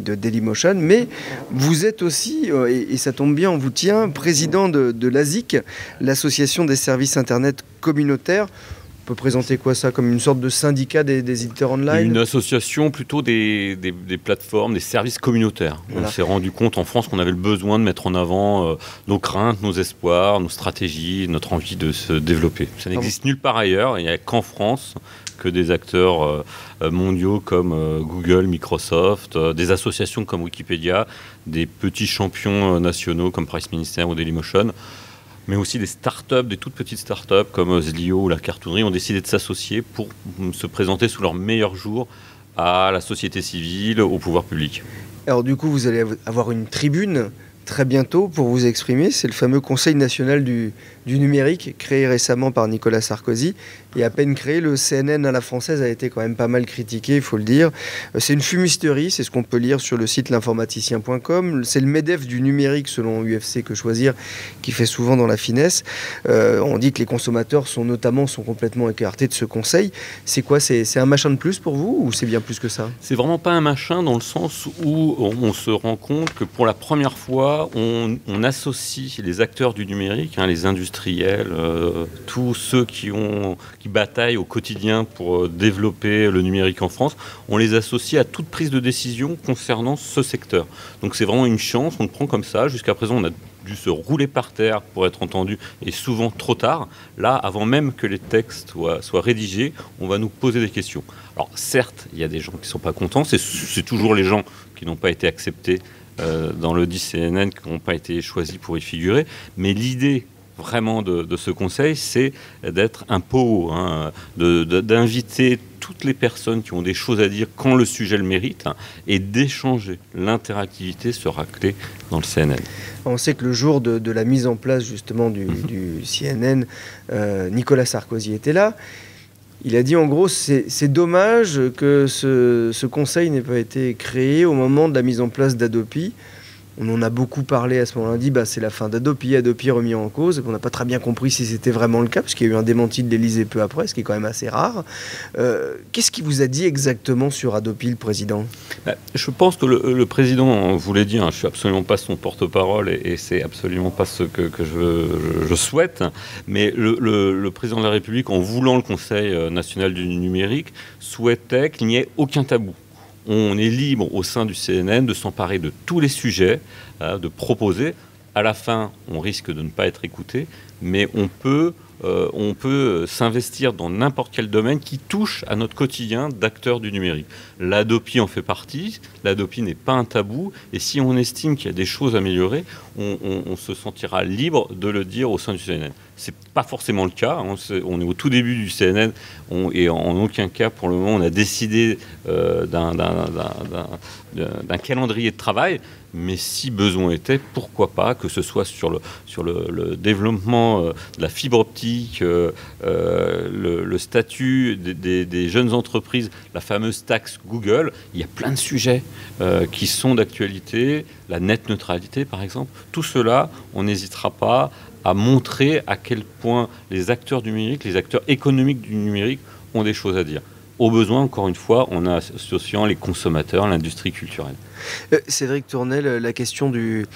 Speaker 1: de Dailymotion, mais vous êtes aussi, et ça tombe bien, on vous tient, président de l'ASIC, l'Association des services Internet communautaires. On peut présenter quoi ça? Comme une sorte de syndicat des éditeurs online?
Speaker 7: Une association plutôt des plateformes, des services communautaires. Voilà. On s'est rendu compte en France qu'on avait le besoin de mettre en avant nos craintes, nos espoirs, nos stratégies, notre envie de se développer. Ça n'existe nulle part ailleurs, il n'y a qu'en France que des acteurs mondiaux comme Google, Microsoft, des associations comme Wikipédia, des petits champions nationaux comme Price Minister ou Dailymotion, mais aussi des startups, des toutes petites startups comme Zlio ou la cartonnerie ont décidé de s'associer pour se présenter sous leur meilleur jour à la société civile, au pouvoir public.
Speaker 1: Alors du coup, vous allez avoir une tribune très bientôt pour vous exprimer. C'est le fameux Conseil national du numérique, créé récemment par Nicolas Sarkozy. Et à peine créé, le CNN à la française a été quand même pas mal critiqué, il faut le dire. C'est une fumisterie, c'est ce qu'on peut lire sur le site l'informaticien.com. C'est le MEDEF du numérique, selon UFC Que Choisir, qui fait souvent dans la finesse. On dit que les consommateurs sont complètement écartés de ce conseil. C'est quoi? C'est un machin de plus pour vous, ou c'est bien plus que ça?
Speaker 7: C'est vraiment pas un machin, dans le sens où on se rend compte que pour la première fois, on associe les acteurs du numérique, les industriels, tous ceux qui bataillent au quotidien pour développer le numérique en France, on les associe à toute prise de décision concernant ce secteur. Donc c'est vraiment une chance, on le prend comme ça. Jusqu'à présent, on a dû se rouler par terre pour être entendu, et souvent trop tard. Là, avant même que les textes soient rédigés, on va nous poser des questions. Alors certes, il y a des gens qui ne sont pas contents, c'est toujours les gens qui n'ont pas été acceptés dans le 10 CNN, qui n'ont pas été choisis pour y figurer, mais l'idée vraiment de ce conseil, c'est d'être un pot, hein, d'inviter toutes les personnes qui ont des choses à dire quand le sujet le mérite, hein, et d'échanger. L'interactivité sera clé dans le CNN.
Speaker 1: On sait que le jour de la mise en place justement du CNN, Nicolas Sarkozy était là. Il a dit en gros, c'est dommage que ce conseil n'ait pas été créé au moment de la mise en place d'Adopi. On en a beaucoup parlé à ce moment-là, on a dit c'est la fin d'Adopi, Adopi remis en cause. On n'a pas très bien compris si c'était vraiment le cas, parce qu'il y a eu un démenti de l'Élysée peu après, ce qui est quand même assez rare. Qu'est-ce qu'il vous a dit exactement sur Adopi, le président ?
Speaker 7: Je pense que le président vous l'a dit, hein, je ne suis absolument pas son porte-parole et c'est absolument pas ce que je souhaite, mais le président de la République, en voulant le Conseil national du numérique, souhaitait qu'il n'y ait aucun tabou. On est libre au sein du CNN de s'emparer de tous les sujets, de proposer. À la fin, on risque de ne pas être écouté, mais on peut s'investir dans n'importe quel domaine qui touche à notre quotidien d'acteurs du numérique. L'Adopi en fait partie. L'Adopi n'est pas un tabou. Et si on estime qu'il y a des choses à améliorer, on se sentira libre de le dire au sein du CNN. Ce n'est pas forcément le cas. On est au tout début du CNN et en aucun cas, pour le moment, on a décidé d'un calendrier de travail. Mais si besoin était, pourquoi pas, que ce soit sur le développement de la fibre optique, le statut des jeunes entreprises, la fameuse taxe Google, il y a plein de sujets qui sont d'actualité, la net neutralité par exemple. Tout cela, on n'hésitera pas à montrer à quel point les acteurs du numérique, les acteurs économiques du numérique ont des choses à dire. Au besoin, encore une fois, en associant les consommateurs, l'industrie culturelle.
Speaker 1: Cédric Tournel, la question du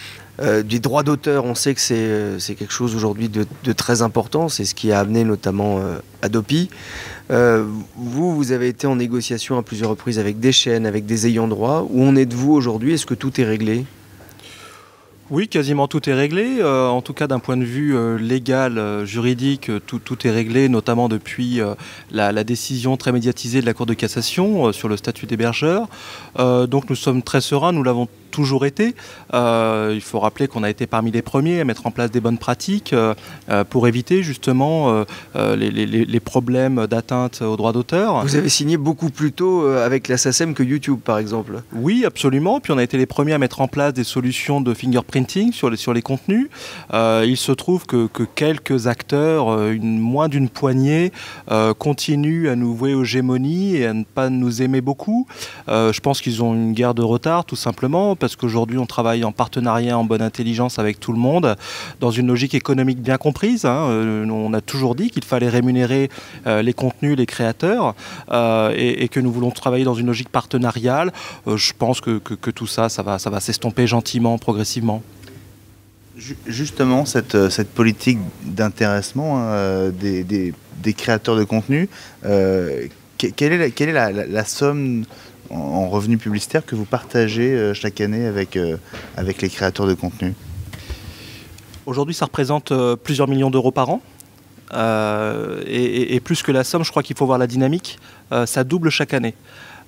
Speaker 1: droit d'auteur, on sait que c'est quelque chose aujourd'hui de très important. C'est ce qui a amené notamment Adopi. Vous avez été en négociation à plusieurs reprises avec des chaînes, avec des ayants droit. Où en êtes-vous aujourd'hui ? Est-ce que tout est réglé ?
Speaker 3: Oui, quasiment tout est réglé. En tout cas, d'un point de vue légal, juridique, tout est réglé, notamment depuis la décision très médiatisée de la Cour de cassation sur le statut d'hébergeur. Donc nous sommes très sereins, nous l'avons toujours été. Il faut rappeler qu'on a été parmi les premiers à mettre en place des bonnes pratiques pour éviter justement les problèmes d'atteinte aux droits d'auteur.
Speaker 1: Vous avez signé beaucoup plus tôt avec la SACEM que YouTube, par exemple.
Speaker 3: Oui, absolument. Puis on a été les premiers à mettre en place des solutions de fingerprinting sur les contenus. Il se trouve que quelques acteurs, moins d'une poignée, continuent à nous vouer aux gémonies et à ne pas nous aimer beaucoup. Je pense qu'ils ont une guerre de retard, tout simplement, parce qu'aujourd'hui on travaille en partenariat, en bonne intelligence avec tout le monde, dans une logique économique bien comprise. On a toujours dit qu'il fallait rémunérer les contenus, les créateurs, et que nous voulons travailler dans une logique partenariale. Je pense que tout ça va s'estomper gentiment, progressivement.
Speaker 2: Justement, cette politique d'intéressement des créateurs de contenu, quelle est la somme en revenus publicitaires que vous partagez chaque année avec les créateurs de contenu ?
Speaker 3: Aujourd'hui, ça représente plusieurs millions d'euros par an. Et plus que la somme, je crois qu'il faut voir la dynamique. Ça double chaque année.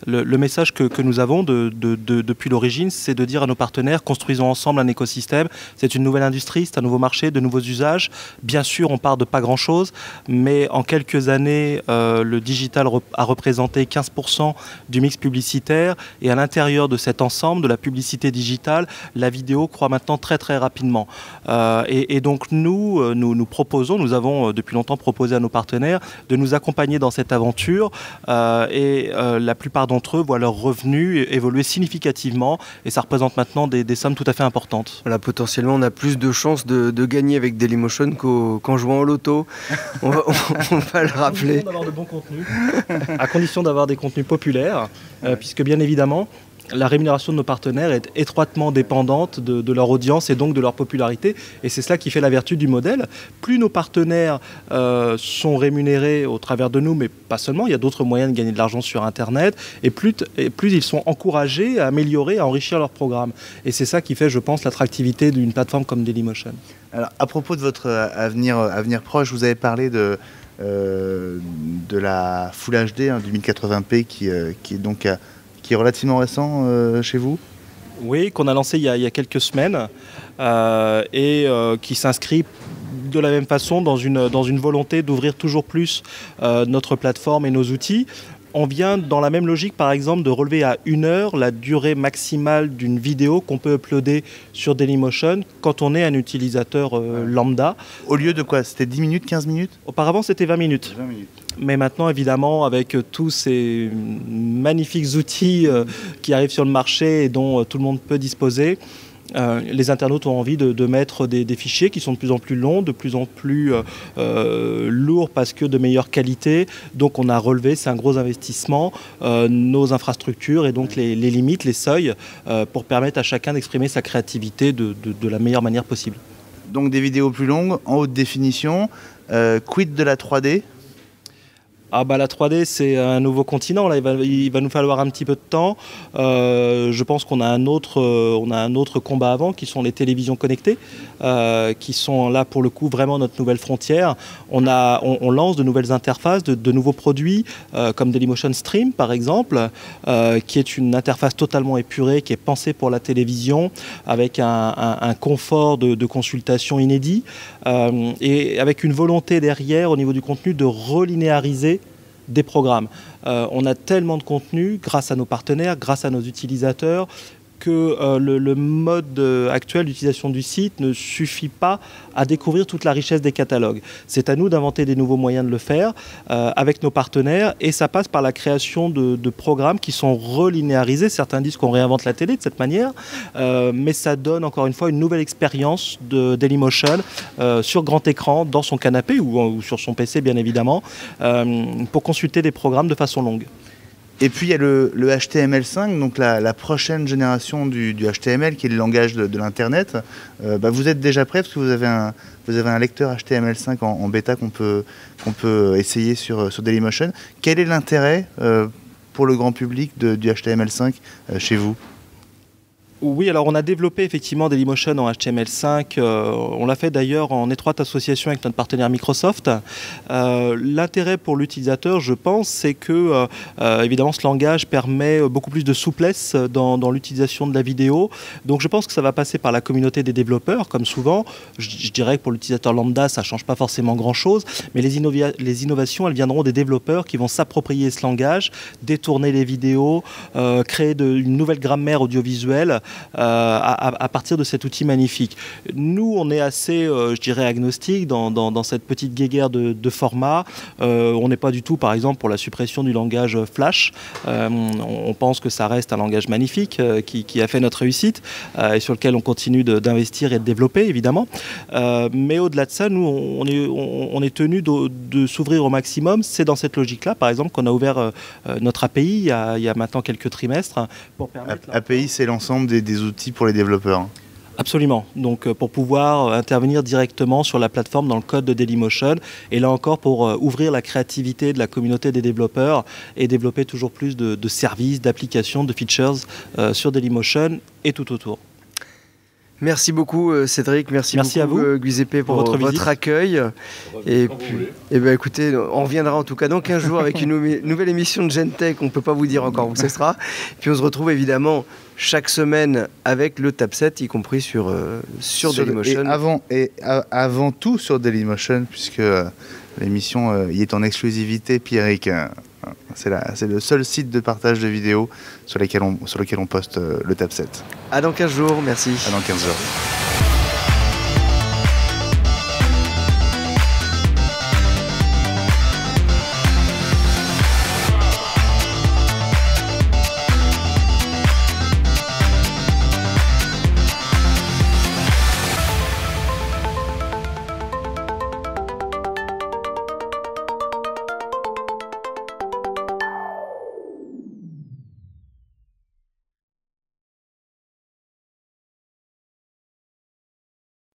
Speaker 3: Le message que nous avons depuis l'origine, c'est de dire à nos partenaires, construisons ensemble un écosystème. C'est une nouvelle industrie, c'est un nouveau marché, de nouveaux usages. Bien sûr, on part de pas grand-chose, mais en quelques années, le digital a représenté 15% du mix publicitaire. Et à l'intérieur de cet ensemble, de la publicité digitale, la vidéo croît maintenant très très rapidement. Et donc nous proposons, nous avons depuis longtemps proposé à nos partenaires de nous accompagner dans cette aventure. Et la plupart d'entre eux voient leurs revenus évoluer significativement et ça représente maintenant des sommes tout à fait importantes.
Speaker 1: Voilà, potentiellement, on a plus de chances de gagner avec Dailymotion qu'en jouant au loto. On va le rappeler.
Speaker 3: À condition d'avoir de bons contenus, à condition d'avoir des contenus populaires, puisque bien évidemment, la rémunération de nos partenaires est étroitement dépendante de leur audience et donc de leur popularité. Et c'est cela qui fait la vertu du modèle. Plus nos partenaires sont rémunérés au travers de nous, mais pas seulement, il y a d'autres moyens de gagner de l'argent sur Internet, et plus ils sont encouragés à améliorer, à enrichir leur programme. Et c'est ça qui fait, je pense, l'attractivité d'une plateforme comme Dailymotion.
Speaker 2: Alors, à propos de votre avenir proche, vous avez parlé de la Full HD, du 1080p qui est donc qui est relativement récent chez vous ?
Speaker 3: Oui, qu'on a lancé il y a quelques semaines et qui s'inscrit de la même façon, dans une volonté d'ouvrir toujours plus notre plateforme et nos outils, on vient dans la même logique, par exemple, de relever à 1 heure la durée maximale d'une vidéo qu'on peut uploader sur Dailymotion quand on est un utilisateur lambda.
Speaker 2: Au lieu de quoi? C'était 10 minutes, 15 minutes?
Speaker 3: Auparavant, c'était 20 minutes.
Speaker 2: 20 minutes.
Speaker 3: Mais maintenant, évidemment, avec tous ces magnifiques outils qui arrivent sur le marché et dont tout le monde peut disposer, les internautes ont envie de mettre des fichiers qui sont de plus en plus longs, de plus en plus lourds parce que de meilleure qualité. Donc on a relevé, c'est un gros investissement, nos infrastructures et donc les limites, les seuils, pour permettre à chacun d'exprimer sa créativité de la meilleure manière possible.
Speaker 2: Donc des vidéos plus longues, en haute définition. Quid de la 3D?
Speaker 3: Ah bah la 3D c'est un nouveau continent, là il va nous falloir un petit peu de temps. Je pense qu'on a un autre combat avant qui sont les télévisions connectées, qui sont là pour le coup vraiment notre nouvelle frontière. On lance de nouvelles interfaces, de nouveaux produits comme Dailymotion Stream par exemple, qui est une interface totalement épurée, qui est pensée pour la télévision avec un confort de consultation inédit et avec une volonté derrière au niveau du contenu de relinéariser des programmes. On a tellement de contenu grâce à nos partenaires, grâce à nos utilisateurs, que le mode actuel d'utilisation du site ne suffit pas à découvrir toute la richesse des catalogues. C'est à nous d'inventer des nouveaux moyens de le faire avec nos partenaires et ça passe par la création de programmes qui sont relinéarisés. Certains disent qu'on réinvente la télé de cette manière, mais ça donne encore une fois une nouvelle expérience de Dailymotion sur grand écran, dans son canapé ou sur son PC bien évidemment, pour consulter des programmes de façon longue.
Speaker 2: Et puis il y a le HTML5, donc la prochaine génération du HTML, qui est le langage de l'Internet. Vous êtes déjà prêt parce que vous avez un lecteur HTML5 en bêta qu'on peut essayer sur Dailymotion. Quel est l'intérêt pour le grand public du HTML5 chez vous?
Speaker 3: Oui, alors on a développé effectivement Dailymotion en HTML5. On l'a fait d'ailleurs en étroite association avec notre partenaire Microsoft. L'intérêt pour l'utilisateur, je pense, c'est que évidemment ce langage permet beaucoup plus de souplesse dans l'utilisation de la vidéo. Donc je pense que ça va passer par la communauté des développeurs, comme souvent. Je dirais que pour l'utilisateur lambda, ça ne change pas forcément grand-chose. Mais les innovations, elles viendront des développeurs qui vont s'approprier ce langage, détourner les vidéos, créer une nouvelle grammaire audiovisuelle. À partir de cet outil magnifique. Nous, on est assez, je dirais, agnostique dans cette petite guéguerre de format. On n'est pas du tout, par exemple, pour la suppression du langage Flash. On pense que ça reste un langage magnifique qui a fait notre réussite et sur lequel on continue d'investir et de développer, évidemment. Mais au-delà de ça, nous, on est tenu de s'ouvrir au maximum. C'est dans cette logique-là, par exemple, qu'on a ouvert notre API il y a maintenant quelques trimestres. Pour permettre
Speaker 2: API, c'est l'ensemble des outils pour les développeurs.
Speaker 3: Absolument. Donc pour pouvoir intervenir directement sur la plateforme dans le code de Dailymotion et là encore pour ouvrir la créativité de la communauté des développeurs et développer toujours plus de services, d'applications, de features sur Dailymotion et tout autour.
Speaker 1: Merci beaucoup Cédric, merci beaucoup
Speaker 3: à vous
Speaker 1: Giuseppe pour votre accueil. Et puis, écoutez, on reviendra en tout cas dans 15 jours avec une nouvelle émission de Gentech. On ne peut pas vous dire encore où ce sera. Puis on se retrouve évidemment chaque semaine avec le Tab 7, y compris sur Dailymotion.
Speaker 2: Et avant tout sur Dailymotion, puisque l'émission y est en exclusivité, Pierrick. C'est le seul site de partage de vidéos sur lequel on poste le Tab 7.
Speaker 1: À dans 15 jours, merci.
Speaker 2: À dans 15 jours.